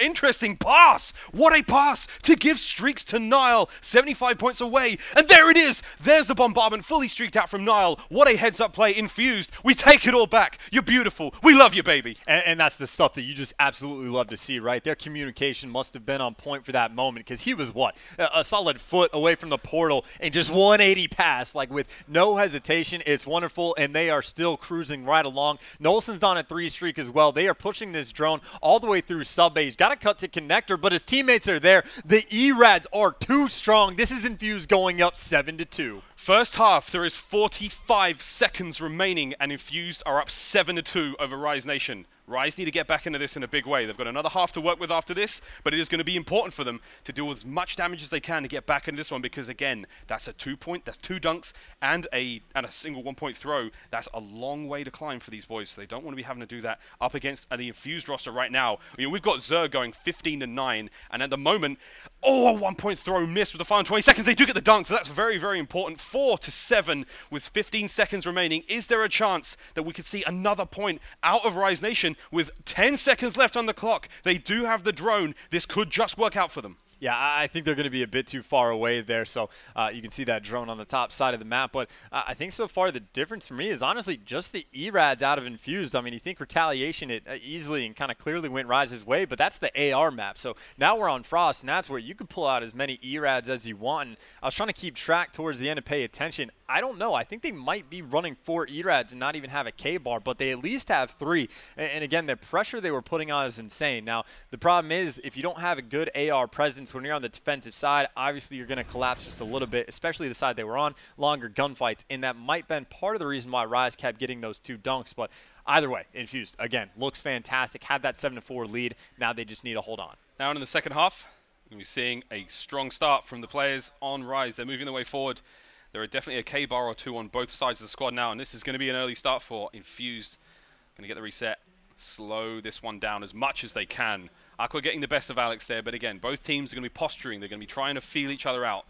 [SPEAKER 2] interesting pass! What a pass to give streaks to Nile. 75 points away, and there it is! There's the bombardment fully streaked out from Nile. What a heads-up play, Infused. We take it all back. You're beautiful. We love you, baby.
[SPEAKER 1] And that's the stuff that you just absolutely love to see, right? Their communication must have been on point for that moment, because he was, what, a solid foot away from the portal and just 180 pass, like with no hesitation. It's wonderful, and they are still cruising right along. Nolson's on a 3 streak as well. They are pushing this drone all the way through sub-base. Got to cut to connector, but his teammates are there. The E-Rads are too strong. This is Infused going up 7-2.
[SPEAKER 2] First half, there is 45 seconds remaining, and Infused are up 7-2 over Rise Nation. Rise need to get back into this in a big way. They've got another half to work with after this, but it is going to be important for them to do as much damage as they can to get back into this one, because again, that's a 2 point, that's 2 dunks, and a single 1 point throw. That's a long way to climb for these boys, so they don't want to be having to do that up against the Infused roster right now. You know, we've got Zerg going 15-9, and at the moment, a 1 point throw missed with the final 20 seconds. They do get the dunk, so that's very, very important. 4-7 with 15 seconds remaining. Is there a chance that we could see another point out of Rise Nation with 10 seconds left on the clock? They do have the drone. This could just work out for them.
[SPEAKER 1] Yeah, I think they're going to be a bit too far away there, so you can see that drone on the top side of the map. But I think so far the difference for me is honestly just the ERADs out of Infused. I mean, you think Retaliation, it easily and kind of clearly went Rise's way, but that's the AR map. So now we're on Frost, and that's where you can pull out as many ERADs as you want. And I was trying to keep track towards the end and pay attention. I don't know. I think they might be running 4 ERADs and not even have a K-bar, but they at least have 3. And again, the pressure they were putting on is insane. Now, the problem is if you don't have a good AR presence when you're on the defensive side, obviously you're going to collapse just a little bit, especially the side they were on, longer gunfights, and that might have been part of the reason why Rise kept getting those 2 dunks. But either way, Infused, again, looks fantastic, had that 7-4 lead. Now they just need to hold on.
[SPEAKER 2] Now in the second half, we're going to be seeing a strong start from the players on Rise. They're moving their way forward. There are definitely a K-bar or 2 on both sides of the squad now, and this is going to be an early start for Infused. Going to get the reset, slow this one down as much as they can. Aqua getting the best of Alex there, but again, both teams are going to be posturing. They're going to be trying to feel each other out.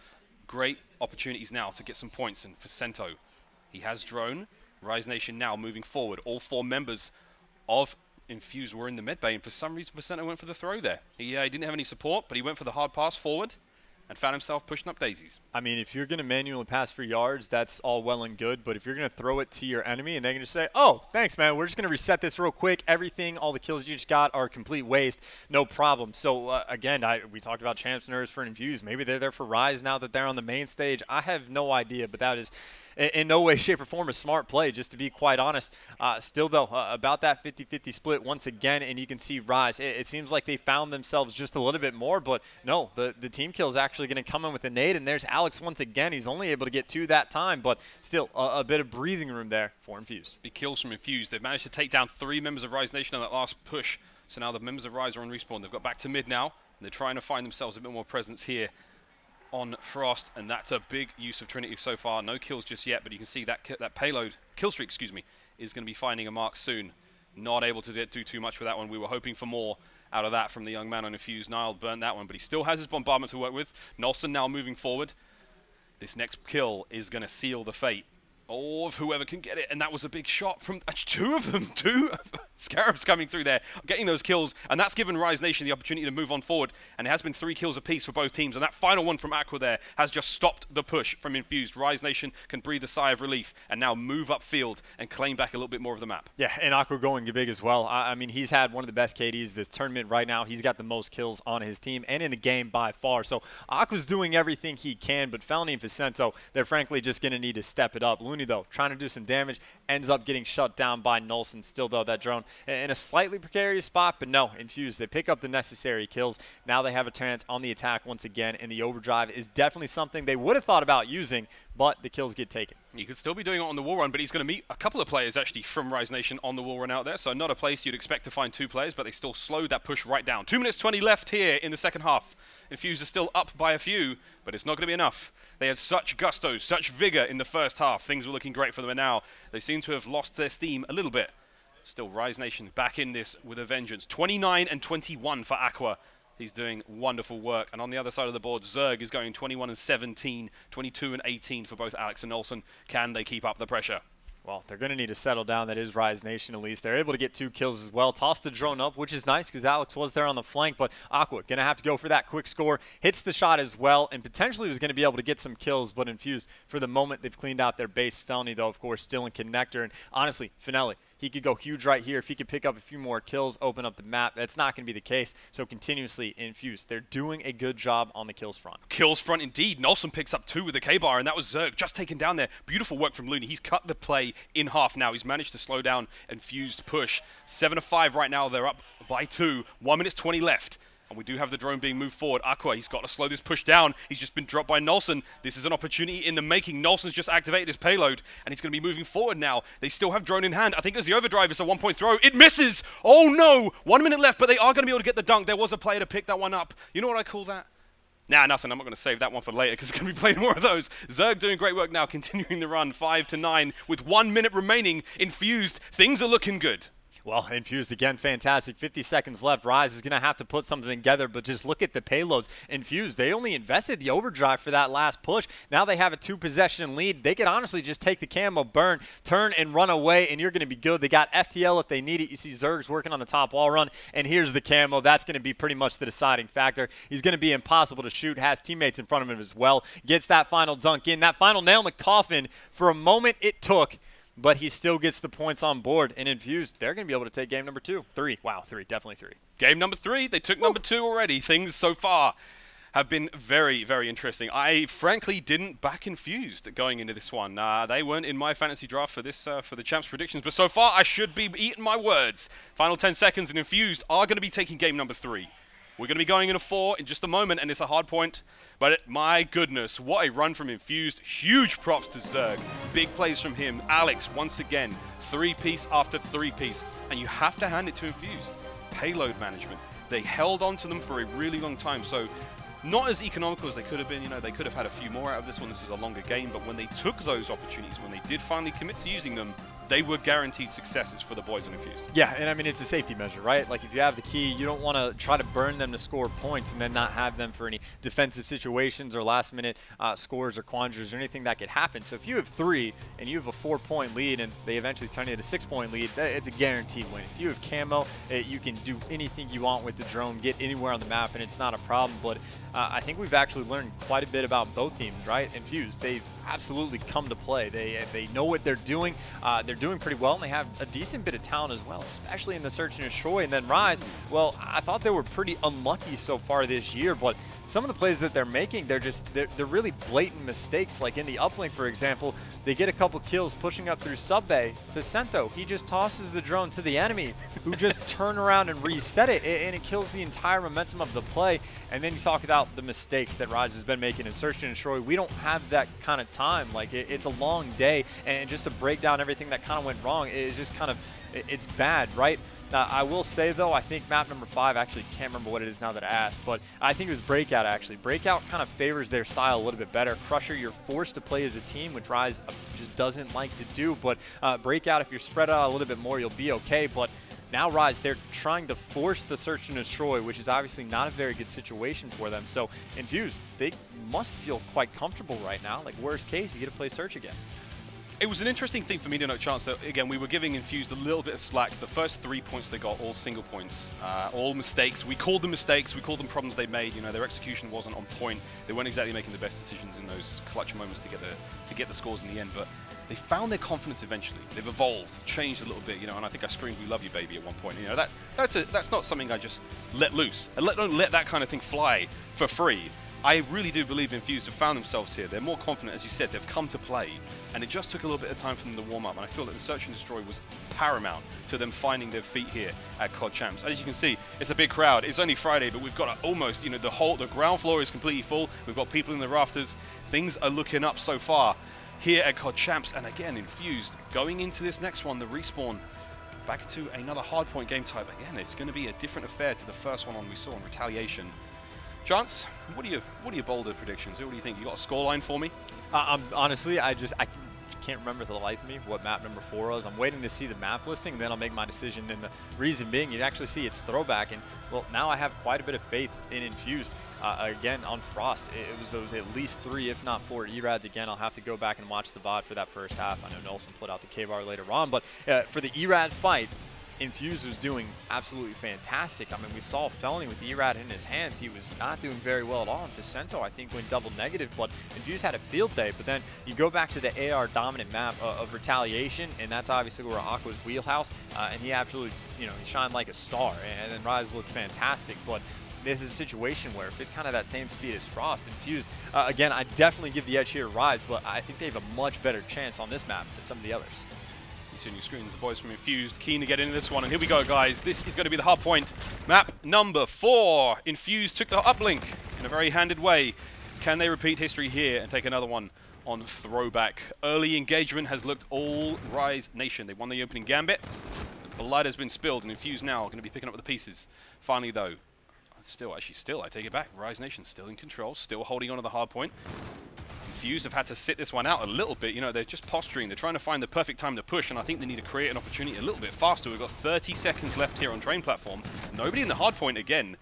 [SPEAKER 2] Great opportunities now to get some points, and for Sento, he has drone. Rise Nation now moving forward. All 4 members of Infused were in the mid bay, and for some reason, Sento went for the throw there. He didn't have any support, but he went for the hard pass forward and found himself pushing up daisies.
[SPEAKER 1] I mean, if you're going to manually pass for yards, that's all well and good. But if you're going to throw it to your enemy and they're going to say, oh, thanks, man, we're just going to reset this real quick. Everything, all the kills you just got are complete waste. No problem. So, again, we talked about champs nerds for Infused. Maybe they're there for Rise now that they're on the main stage. I have no idea, but that is in no way, shape, or form a smart play, just to be quite honest. Still, though, about that 50-50 split once again, and you can see Rise. It seems like they found themselves just a little bit more, but no, the team kill is actually going to come in with a nade, and there's Alex once again. He's only able to get 2 that time, but still a bit of breathing room there for Infused.
[SPEAKER 2] Big kills from Infused. They've managed to take down 3 members of Rise Nation on that last push, so now the members of Rise are on respawn. They've got back to mid now, and they're trying to find themselves a bit more presence here on Frost, and that's a big use of Trinity so far. No kills just yet, but you can see that payload, kill streak, excuse me, is going to be finding a mark soon. Not able to do too much with that one. We were hoping for more out of that from the young man on Infused. Niall burnt that one, but he still has his bombardment to work with. Nolson now moving forward. This next kill is going to seal the fate of whoever can get it, and that was a big shot from 2 of them. 2 Scarabs coming through there, getting those kills, and that's given Rise Nation the opportunity to move on forward, and it has been 3 kills apiece for both teams, and that final one from Aqua there has just stopped the push from Infused. Rise Nation can breathe a sigh of relief and now move upfield and claim back a little bit more of the map.
[SPEAKER 1] Yeah, and Aqua going big as well. I mean, he's had one of the best KDs this tournament right now. He's got the most kills on his team and in the game by far, so Aqua's doing everything he can, but Felony and Vicento, they're frankly just going to need to step it up. Looney, though, trying to do some damage, ends up getting shut down by Nolson. Still, though, that drone in a slightly precarious spot, but no, Infused, they pick up the necessary kills. Now they have a chance on the attack once again, and the overdrive is definitely something they would have thought about using, but the kills get taken.
[SPEAKER 2] He could still be doing it on the wall run, but he's going to meet a couple of players actually from Rise Nation on the wall run out there, so not a place you'd expect to find 2 players, but they still slowed that push right down. 2 minutes 20 left here in the second half. Infused are still up by a few, but it's not going to be enough. They had such gusto, such vigor in the first half. Things were looking great for them, and now they seem to have lost their steam a little bit. Still, Rise Nation back in this with a vengeance. 29 and 21 for Aqua. He's doing wonderful work. And on the other side of the board, Zerg is going 21 and 17, 22 and 18 for both Alex and Olsen. Can they keep up the pressure?
[SPEAKER 1] Well, they're going to need to settle down. That is Rise Nation, at least. They're able to get 2 kills as well. Toss the drone up, which is nice because Alex was there on the flank. But Aqua going to have to go for that quick score. Hits the shot as well, and potentially was going to be able to get some kills. But Infused, for the moment, they've cleaned out their base. Felony, though, of course, still in connector. And honestly, Finelli, he could go huge right here. If he could pick up a few more kills, open up the map, that's not going to be the case. So continuously Infused. They're doing a good job on the kills front.
[SPEAKER 2] Kills front indeed. Nolson picks up 2 with the K-bar, and that was Zerg just taken down there. Beautiful work from Looney. He's cut the play in half now. He's managed to slow down Infused push. 7-5 right now. They're up by 2. 1 minute 20 left. And we do have the drone being moved forward. Aqua, he's got to slow this push down. He's just been dropped by Nolson. This is an opportunity in the making. Nolson's just activated his payload, and he's going to be moving forward now. They still have drone in hand. I think as the overdrive is a 1-point throw. It misses! Oh no! 1 minute left, but they are going to be able to get the dunk. There was a player to pick that one up. You know what I call that? Nah, nothing. I'm not going to save that one for later because it's going to be playing more of those. Zerg doing great work now, continuing the run. 5-9 with 1 minute remaining. Infused. Things are looking good.
[SPEAKER 1] Well, Infused again, fantastic. 50 seconds left. Rise is going to have to put something together, but just look at the payloads. Infused, they only invested the overdrive for that last push. Now they have a 2-possession lead. They could honestly just take the camo, burn, turn, and run away, and you're going to be good. They got FTL if they need it. You see Zerg's working on the top wall run, and here's the camo. That's going to be pretty much the deciding factor. He's going to be impossible to shoot, has teammates in front of him as well. Gets that final dunk in. That final nail in the coffin, for a moment it took, but he still gets the points on board. And Infused, they're going to be able to take game number 2. 3. Wow, 3. Definitely 3.
[SPEAKER 2] Game number 3. They took number 2 already. Things so far have been very, very interesting. I frankly didn't back Infused going into this one. They weren't in my fantasy draft for this for the champs predictions, but so far I should be eating my words. Final 10 seconds, and Infused are going to be taking game number 3. We're going to be going into 4 in just a moment, and it's a hard point. But my goodness, what a run from Infused. Huge props to Zerg. Big plays from him. Alex, once again, 3-piece after 3-piece. And you have to hand it to Infused. Payload management. They held on to them for a really long time. So not as economical as they could have been. You know, they could have had a few more out of this one. This is a longer game. But when they took those opportunities, when they did finally commit to using them, they were guaranteed successes for the boys in Infused.
[SPEAKER 1] Yeah, and I mean, it's a safety measure, right? Like, if you have the key, you don't want to try to burn them to score points and then not have them for any defensive situations or last-minute scores or quandaries or anything that could happen. So if you have 3 and you have a 4-point lead and they eventually turn it into a 6-point lead, it's a guaranteed win. If you have camo, you can do anything you want with the drone, get anywhere on the map, and it's not a problem. But I think we've actually learned quite a bit about both teams, right? Infused, they've absolutely come to play. They know what they're doing. They're doing pretty well, and they have a decent bit of talent as well, especially in the Search and Destroy. And then Rise, well, I thought they were pretty unlucky so far this year, but some of the plays that they're making, they're really blatant mistakes. Like in the uplink, for example, they get a couple kills pushing up through sub bay. Vicento, he just tosses the drone to the enemy, who just turn around and reset it, and it kills the entire momentum of the play. And then you talk about the mistakes that Rise has been making in Search and Destroy. We don't have that kind of time. Like, it's a long day, and just to break down everything that kind of went wrong is just kind of, it's bad, right? I will say, though, I think map number 5, actually can't remember what it is now that I asked, but I think it was Breakout, actually. Breakout kind of favors their style a little bit better. Crusher, you're forced to play as a team, which Rise just doesn't like to do, but Breakout, if you're spread out a little bit more, you'll be okay. But now Rise, they're trying to force the Search and Destroy, which is obviously not a very good situation for them. So Infused, they must feel quite comfortable right now. Like, worst case, you get to play Search again.
[SPEAKER 2] It was an interesting thing for me to note, Chance, that, again, we were giving Infused a little bit of slack. The first 3 points they got, all single points, all mistakes. We called them mistakes. We called them problems they made. You know, their execution wasn't on point. They weren't exactly making the best decisions in those clutch moments to get the scores in the end. But they found their confidence eventually. They've evolved, changed a little bit, you know, and I think I screamed "We love you, baby" at one point. You know, that's not something I just let loose. Don't let that kind of thing fly for free. I really do believe Infused have found themselves here. They're more confident, as you said. They've come to play, and it just took a little bit of time for them to warm up. And I feel that the Search and Destroy was paramount to them finding their feet here at COD Champs. As you can see, it's a big crowd. It's only Friday, but we've got almost, you know, the ground floor is completely full. We've got people in the rafters. Things are looking up so far here at COD Champs. And again, Infused going into this next one, the respawn. Back to another hardpoint game type. Again, it's going to be a different affair to the first one we saw in Retaliation. Chance, what are your bolder predictions? What do you think? You got a scoreline for me?
[SPEAKER 1] Honestly, I can't remember for the life of me what map number 4 was. I'm waiting to see the map listing, and then I'll make my decision. And the reason being, you actually see it's throwback, and well, now I have quite a bit of faith in Infused. Again, on Frost, it was those at least 3, if not 4 ERADs. Again, I'll have to go back and watch the VOD for that first half. I know Nelson put out the KVAR later on, but for the ERAD fight, Infused was doing absolutely fantastic. I mean, we saw Felony with the ERAD in his hands. He was not doing very well at all. And Vicento, I think, went double negative, but Infused had a field day. But then you go back to the AR dominant map of Retaliation, and that's obviously where Aqua's wheelhouse, and he absolutely, you know, he shined like a star. And then Rise looked fantastic, but this is a situation where if it's kind of that same speed as Frost, Infused, again, I definitely give the edge here to Rise, but I think they have a much better chance on this map than some of the others.
[SPEAKER 2] You see on your screens the boys from Infused keen to get into this one, and here we go, guys. This is going to be the hard point. Map number 4. Infused took the uplink in a very handed way. Can they repeat history here and take another one on Throwback? Early engagement has looked all Rise Nation. They won the opening gambit. The blood has been spilled, and Infused now are going to be picking up the pieces. Finally, though, still, I take it back. Rise Nation still in control, still holding on to the hard point. Fuse have had to sit this one out a little bit. You know, they're just posturing. They're trying to find the perfect time to push, and I think they need to create an opportunity a little bit faster. We've got 30 seconds left here on train platform. Nobody in the hard point again.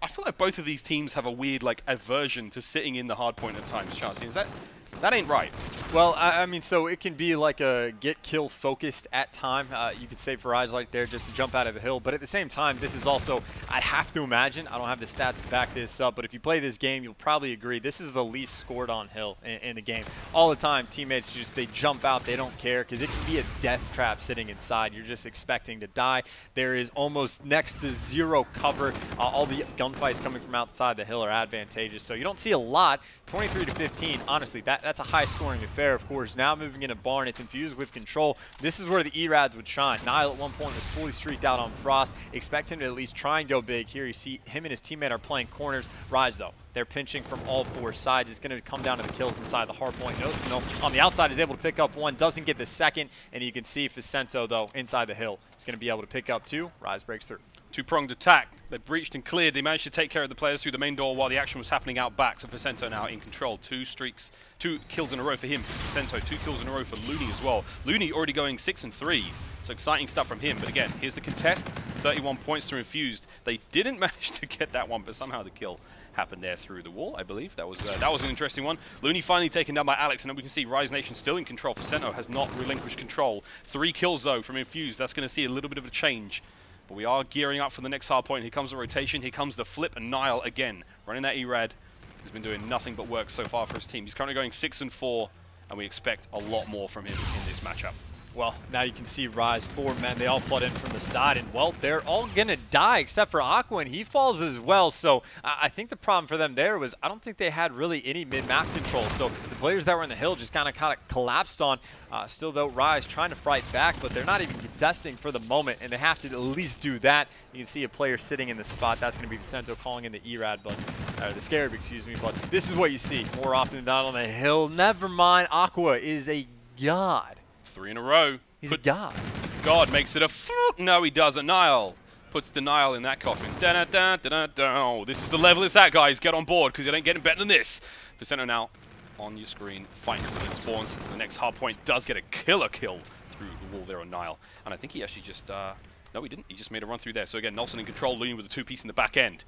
[SPEAKER 2] I feel like both of these teams have a weird, like, aversion to sitting in the hard point at times, Chauncey. Is that ain't right?
[SPEAKER 1] Well, I mean, so it can be like a get-kill focused at time. You could say for Rise right there just to jump out of the hill. But at the same time, this is also, I'd have to imagine, I don't have the stats to back this up, but if you play this game, you'll probably agree, this is the least scored on hill in the game. All the time, teammates just, they jump out, they don't care, because it can be a death trap sitting inside. You're just expecting to die. There is almost next to zero cover. All the gunfights coming from outside the hill are advantageous. So you don't see a lot. 23 to 15, honestly, that's a high-scoring affair, of course. Now moving into Barn, it's infused with control. This is where the E-Rads would shine. Nile at one point was fully streaked out on Frost. Expect him to at least try and go big here. You see him and his teammate are playing corners. Rise, though, they're pinching from all four sides. It's going to come down to the kills inside the hard point. Notice, though, on the outside is able to pick up one, doesn't get the second, and you can see Facento, though, inside the hill is going to be able to pick up two. Rise breaks through.
[SPEAKER 2] Two-pronged attack. They breached and cleared. They managed to take care of the players through the main door while the action was happening out back. So Facento now in control. 2 kills in a row for him. Facento, 2 kills in a row for Looney as well. Looney already going 6 and 3. So exciting stuff from him. But again, here's the contest. 31 points to Infused. They didn't manage to get that one, but somehow the kill happened there through the wall, I believe. That was an interesting one. Looney finally taken down by Alex, and then we can see Rise Nation still in control. Facento has not relinquished control. 3 kills, though, from Infused. That's going to see a little bit of a change. But we are gearing up for the next hard point. Here comes the rotation. Here comes the flip, and Nile again running that E-Rad. He's been doing nothing but work so far for his team. He's currently going 6 and 4, and we expect a lot more from him in this matchup.
[SPEAKER 1] Well, now you can see Rise, 4 men, they all flood in from the side, and, well, they're all going to die except for Aqua, and he falls as well. So I think the problem for them there was I don't think they had really any mid-map control. So the players that were in the hill just kind of collapsed on. Still, though, Rise trying to fight back, but they're not even contesting for the moment, and they have to at least do that. You can see a player sitting in the spot. That's going to be Vicento calling in the E-Rad, but the Scarab, excuse me. But this is what you see more often than not on the hill. Never mind, Aqua is a god.
[SPEAKER 2] 3 in a row.
[SPEAKER 1] He's a god.
[SPEAKER 2] God makes it a no, he doesn't. Nile puts denial in that coffin. Da-da-da-da-da-da. This is the level it's at, guys. Get on board, because you ain't getting better than this. Vicento now on your screen, fighting for the spawns. The next hard point does get a killer kill through the wall there on Nile. And I think he actually just... no, he didn't. He just made a run through there. So again, Nelson in control, Looney with a 2-piece in the back end.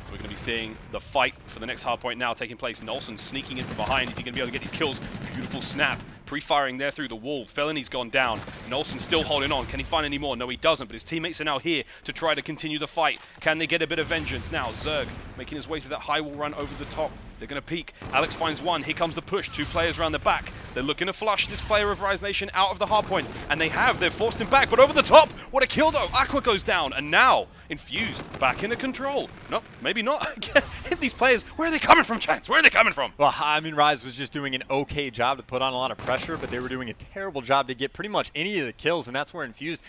[SPEAKER 2] We're going to be seeing the fight for the next hard point now taking place. Nelson sneaking in from behind. Is he going to be able to get these kills? Beautiful snap. Pre-firing there through the wall. Felony's gone down. Nelson still holding on. Can he find any more? No, he doesn't, but his teammates are now here to try to continue the fight. Can they get a bit of vengeance? Now, Zerg making his way through that high wall run over the top. They're going to peek. Alex finds one. Here comes the push. 2 players around the back. They're looking to flush this player of Rise Nation out of the hard point. And they have. They've forced him back. But over the top. What a kill, though. Aqua goes down. And now, Infused back into control. No, maybe not. Hit these players. Where are they coming from, Chance? Where are they coming from?
[SPEAKER 1] Well, I mean, Rise was just doing an okay job to put on a lot of pressure, but they were doing a terrible job to get pretty much any of the kills, and that's where Infused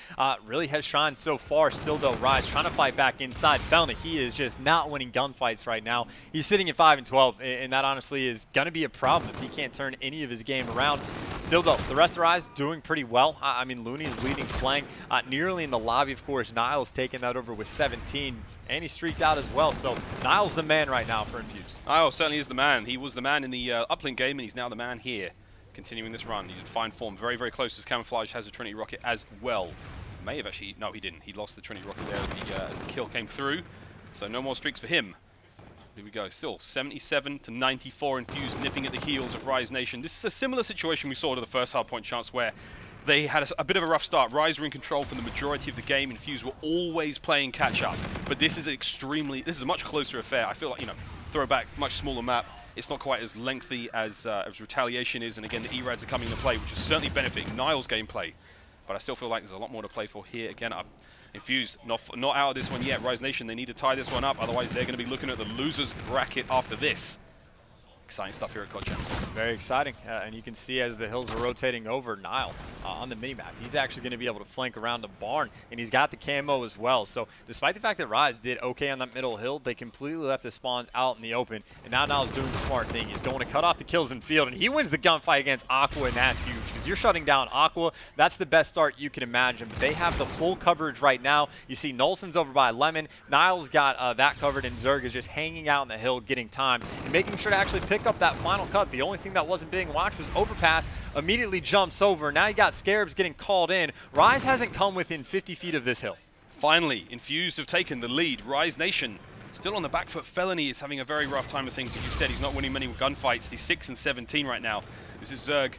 [SPEAKER 1] really has shined so far. Still, though, Rise trying to fight back inside. Felony, he is just not winning gunfights right now. He's sitting at 5 and 12, and that honestly is going to be a problem if he can't turn any of his game around. Still, though, the rest of Rise doing pretty well. I mean, Looney is leading Slang nearly in the lobby, of course. Niles taking that over with 17, and he streaked out as well. So Niles the man right now for Infused.
[SPEAKER 2] Niles certainly is the man. He was the man in the uplink game, and he's now the man here, continuing this run. He's in fine form, very, very close as Camouflage has a Trinity Rocket as well. May have actually, no, he didn't. He lost the Trinity Rocket there as the kill came through. So no more streaks for him. Here we go. Still 77 to 94 Infused nipping at the heels of Rise Nation. This is a similar situation we saw to the first hard point chance where they had a bit of a rough start. Rise were in control for the majority of the game. Infused were always playing catch up. But this is a much closer affair. I feel like, you know, throwback, much smaller map. It's not quite as lengthy as Retaliation is. And again, the E-Rads are coming into play, which is certainly benefiting Nile's gameplay. But I still feel like there's a lot more to play for here. Again, Infused not out of this one yet. Rise Nation, they need to tie this one up. Otherwise, they're going to be looking at the losers bracket after this. Exciting stuff here at COD Champs.
[SPEAKER 1] Very exciting. And you can see as the hills are rotating over Nile on the minimap, he's actually going to be able to flank around the barn, and he's got the camo as well. So despite the fact that Rise did okay on that middle hill, they completely left the spawns out in the open. And now Nile's doing the smart thing. He's going to cut off the kills in field, and he wins the gunfight against Aqua, and that's huge because you're shutting down Aqua. That's the best start you can imagine. But they have the full coverage right now. You see Nolson's over by Lemon. Nile's got that covered, and Zerg is just hanging out in the hill getting time and making sure to actually pick up that final cut. The only only thing that wasn't being watched was overpass, immediately jumps over. Now you got Scarabs getting called in. Rise hasn't come within 50 feet of this hill.
[SPEAKER 2] Finally, Infused have taken the lead. Rise Nation still on the back foot. Felony is having a very rough time of things. As you said, he's not winning many gunfights. He's 6 and 17 right now. This is Zerg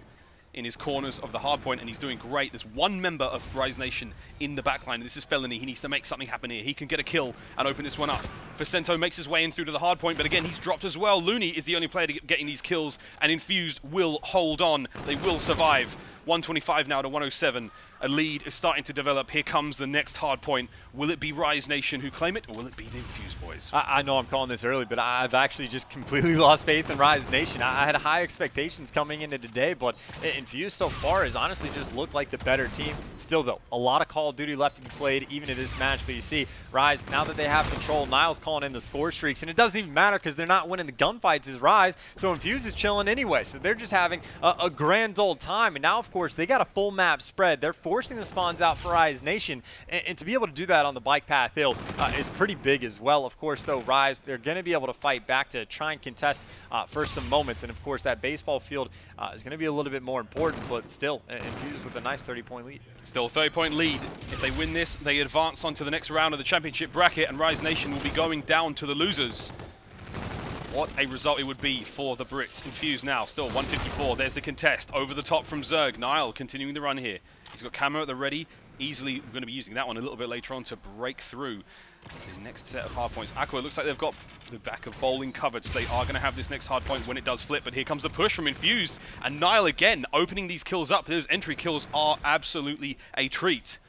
[SPEAKER 2] in his corners of the hardpoint, and he's doing great. There's one member of Rise Nation in the backline. This is Felony. He needs to make something happen here. He can get a kill and open this one up. Facento makes his way in through to the hardpoint, but again, he's dropped as well. Looney is the only player getting these kills, and Infused will hold on. They will survive. 125 now to 107. A lead is starting to develop. Here comes the next hard point. Will it be Rise Nation who claim it, or will it be the Infused boys?
[SPEAKER 1] I know I'm calling this early, but I've actually just completely lost faith in Rise Nation. I had high expectations coming into today, but Infused so far has honestly just looked like the better team. Still, though, a lot of Call of Duty left to be played, even in this match. But you see, Rise, now that they have control, Niall's calling in the score streaks, and it doesn't even matter because they're not winning the gunfights as Rise, so Infused is chilling anyway. So they're just having a grand old time. And now, of course, they got a full map spread. They're forcing the spawns out for Rise Nation, and to be able to do that on the bike path hill is pretty big as well. Of course, though, Rise, they're going to be able to fight back to try and contest for some moments, and of course that baseball field is going to be a little bit more important, but still Infused with a nice 30-point lead.
[SPEAKER 2] Still a 30-point lead. If they win this, they advance on to the next round of the championship bracket, and Rise Nation will be going down to the losers. What a result it would be for the Brits. Infused now, still 154. There's the contest. Over the top from Zerg. Niall continuing the run here. He's got camo at the ready. Easily going to be using that one a little bit later on to break through the next set of hardpoints. Aqua looks like they've got the back of bowling covered, so they are going to have this next hardpoint when it does flip. But here comes the push from Infused. And Niall again opening these kills up. Those entry kills are absolutely a treat.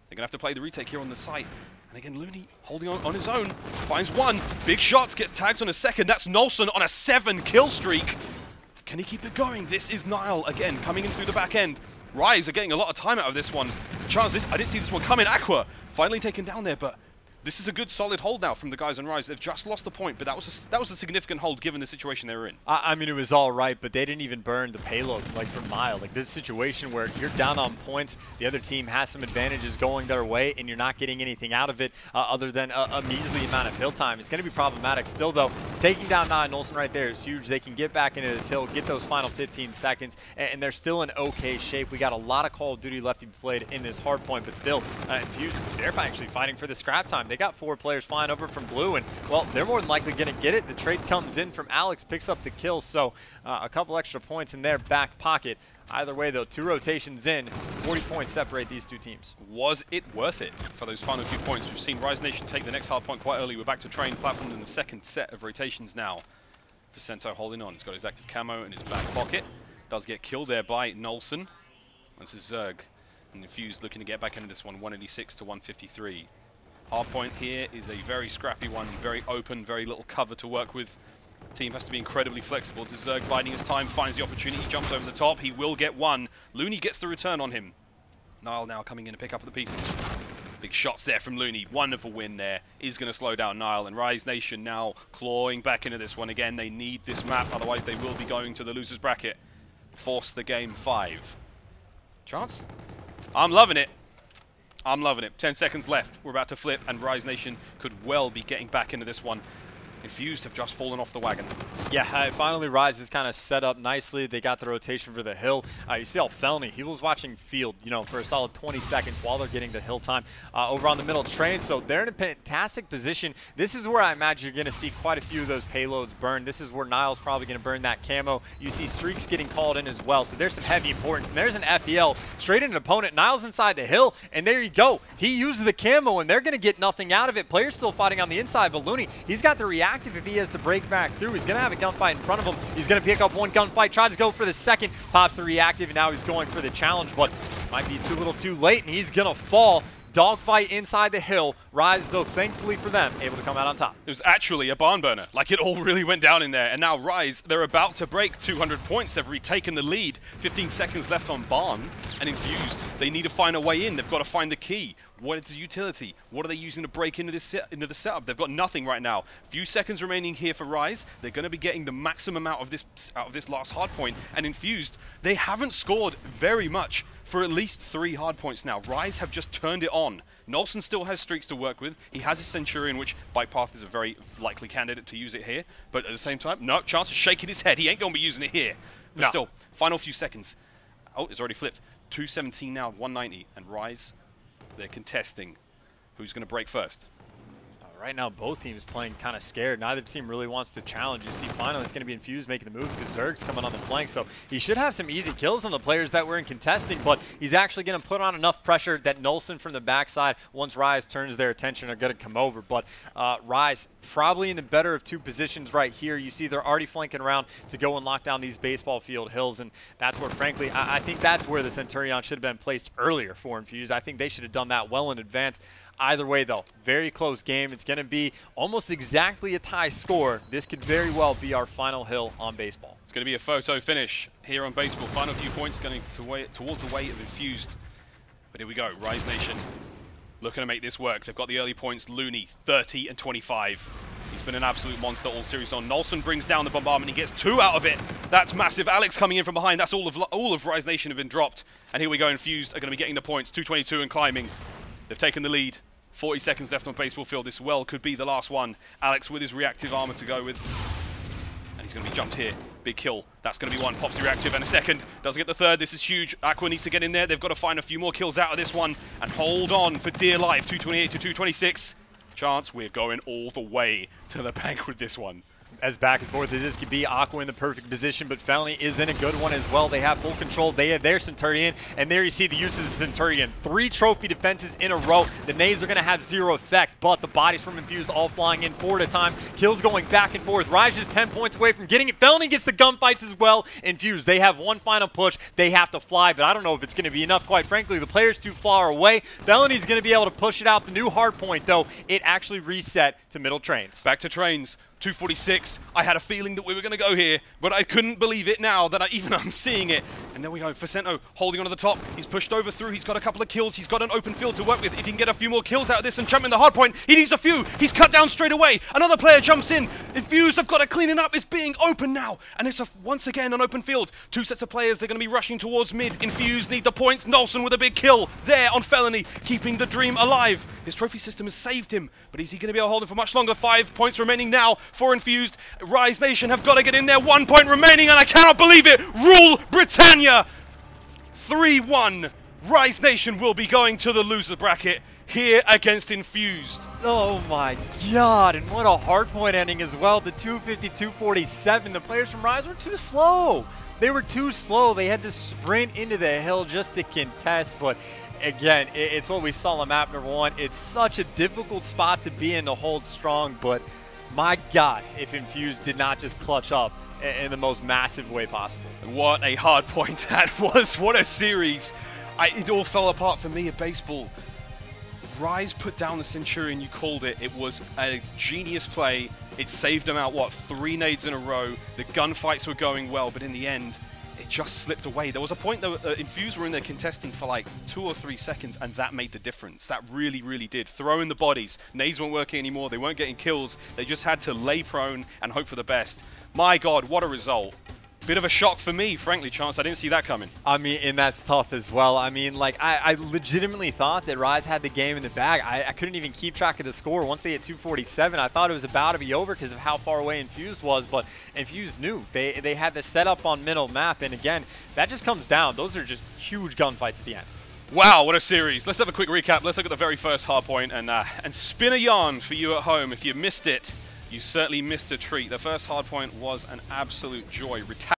[SPEAKER 2] They're going to have to play the retake here on the site. And again, Looney holding on his own. Finds one. Big shots. Gets tags on a second. That's Nolson on a 7-kill streak. Can he keep it going? This is Niall again coming in through the back end. Rise are getting a lot of time out of this one. Chance, I didn't see this one coming. Aqua finally taken down there, but this is a good solid hold now from the guys on Rise. They've just lost the point, but that was a significant hold given the situation they were in.
[SPEAKER 1] I mean, it was all right, but they didn't even burn the payload like from Niall. Like this situation where you're down on points, the other team has some advantages going their way, and you're not getting anything out of it other than a measly amount of hill time. It's going to be problematic. Still, though, taking down Nia Nolson right there is huge. They can get back into this hill, get those final 15 seconds, and they're still in okay shape. We got a lot of Call of Duty left to be played in this hard point, but still, Infused, they're actually fighting for the scrap time. They got 4 players flying over from blue, and, well, they're more than likely going to get it. The trade comes in from Alex, picks up the kill, so a couple extra points in their back pocket. Either way, though, 2 rotations in, 40 points separate these two teams.
[SPEAKER 2] Was it worth it for those final 2 points? We've seen Rise Nation take the next hard point quite early. We're back to train platform in the second set of rotations now. Facento holding on. He's got his active camo in his back pocket. Does get killed there by Nolson. This is Zerg. And Infused looking to get back into this one, 186 to 153. Hardpoint here is a very scrappy one, very open, very little cover to work with. Team has to be incredibly flexible. This is Zerg biding his time, finds the opportunity, jumps over the top. He will get one. Looney gets the return on him. Niall now coming in to pick up the pieces. Big shots there from Looney. Wonderful win there. Is going to slow down Niall, and Rise Nation now clawing back into this one again. They need this map, otherwise they will be going to the losers bracket. Force the game 5. Chance? I'm loving it. I'm loving it. 10 seconds left. We're about to flip, and Rise Nation could well be getting back into this one. Infused have just fallen off the wagon. Yeah, finally Rise is kind of set up nicely. They got the rotation for the hill. You see how Felony, he was watching field, for a solid 20 seconds while they're getting the hill time over on the middle train. So they're in a fantastic position. This is where I imagine you're going to see quite a few of those payloads burn. This is where Niall's probably going to burn that camo. You see streaks getting called in as well. So there's some heavy importance. And there's an FEL straight into an opponent. Niall's inside the hill, and there you go. He uses the camo, and they're going to get nothing out of it. Players still fighting on the inside, but Looney, he's got the reactive. If he has to break back through, he's going to have a gunfight in front of him. He's going to pick up one gunfight, tries to go for the second, pops the reactive, and now he's going for the challenge, but might be too little too late, and he's going to fall. Dogfight inside the hill. Rise, though, thankfully for them, able to come out on top. It was actually a barn burner. Like, it all really went down in there. And now Rise, they're about to break 200 points. They've retaken the lead. 15 seconds left on Barn. And Infused, they need to find a way in. They've got to find the key. What is the utility? What are they using to break into the setup? They've got nothing right now. Few seconds remaining here for Rise. They're going to be getting the maximum out of this last hard point. And Infused, they haven't scored very much for at least 3 hard points now. Rise have just turned it on. Nolson still has streaks to work with. He has a Centurion, which Bike Path is a very likely candidate to use it here. But at the same time, no, Chance is shaking his head. He ain't going to be using it here. But still, final few seconds. Oh, it's already flipped. 217 now, 190. And Rise, they're contesting. Who's going to break first?
[SPEAKER 1] Right now, both teams playing kind of scared. Neither team really wants to challenge. You see, finally, it's going to be Infused making the moves because Zerg's coming on the flank. So he should have some easy kills on the players that were in contesting, but he's actually going to put on enough pressure that Nolson from the backside, once Rise turns their attention, are going to come over. But Rise probably in the better of two positions right here. You see they're already flanking around to go and lock down these baseball field hills, and that's where, frankly, I think that's where the Centurion should have been placed earlier for Infused. I think they should have done that well in advance. Either way, though, very close game. It's going to be almost exactly a tie score. This could very well be our final hill on baseball.
[SPEAKER 2] It's going to be a photo finish here on baseball. Final few points going towards the way of Infused. But here we go. Rise Nation looking to make this work. They've got the early points. Looney, 30 and 25. He's been an absolute monster all series on. Nolson brings down the bombardment. He gets 2 out of it. That's massive. Alex coming in from behind. That's all of Rise Nation have been dropped. And here we go. Infused are going to be getting the points. 222 and climbing. They've taken the lead. 40 seconds left on baseball field. This well could be the last one. Alex with his reactive armor to go with. And he's going to be jumped here. Big kill. That's going to be one. Pops the reactive and a second. Doesn't get the third. This is huge. Aqua needs to get in there. They've got to find a few more kills out of this one and hold on for dear life. 228 to 226. Chance we're going all the way to the bank with this one.
[SPEAKER 1] As back and forth as this could be, Aqua in the perfect position, but Felony is in a good one as well. They have full control. They have their Centurion, and there you see the use of the Centurion. 3 trophy defenses in a row. The nades are going to have 0 effect, but the bodies from Infused all flying in 4 at a time. Kills going back and forth. Rise is 10 points away from getting it. Felony gets the gunfights as well. Infused, they have one final push. They have to fly, but I don't know if it's going to be enough. Quite frankly, the player's too far away. Felony's going to be able to push it out. The new hard point, though, it actually reset to middle trains.
[SPEAKER 2] Back to trains. 246. I had a feeling that we were going to go here, but I couldn't believe it now that I'm seeing it. And there we go. Facento holding onto the top. He's pushed over through. He's got a couple of kills. He's got an open field to work with. If he can get a few more kills out of this and jump in the hard point, he needs a few. He's cut down straight away. Another player jumps in. Infused have got to clean it up. It's being open now. And it's once again an open field. 2 sets of players. They're going to be rushing towards mid. Infused need the points. Nolson with a big kill there on Felony, keeping the dream alive. His trophy system has saved him, but is he going to be able to hold him for much longer? 5 points remaining now for Infused. Rise Nation have got to get in there. 1 point remaining, and I cannot believe it. Rule Britannia. 3-1. Rise Nation will be going to the loser bracket here against Infused.
[SPEAKER 1] Oh my god, and what a hardpoint ending as well. The 250-247. The players from Rise were too slow. They were too slow. They had to sprint into the hill just to contest, but again, it's what we saw on map number 1. It's such a difficult spot to be in to hold strong, but my god, if Infused did not just clutch up in the most massive way possible.
[SPEAKER 2] What a hard point that was. What a series. It all fell apart for me at baseball. Rise put down the Centurion, you called it. It was a genius play. It saved them out, what, 3 nades in a row. The gunfights were going well, but in the end, it just slipped away. There was a point that Infused were in there contesting for like 2 or 3 seconds, and that made the difference. That really, really did. Throw in the bodies. Nades weren't working anymore. They weren't getting kills. They just had to lay prone and hope for the best. My God, what a result. Bit of a shock for me, frankly, Chance. I didn't see that coming.
[SPEAKER 1] I mean, and that's tough as well. I mean, like, I legitimately thought that Rise had the game in the bag. I couldn't even keep track of the score. Once they hit 247, I thought it was about to be over because of how far away Infused was, but Infused knew. They had the setup on middle map, and again, that just comes down. Those are just huge gunfights at the end.
[SPEAKER 2] Wow, what a series. Let's have a quick recap. Let's look at the very first hard point and spin a yarn for you at home. If you missed it, you certainly missed a treat. The first hard point was an absolute joy.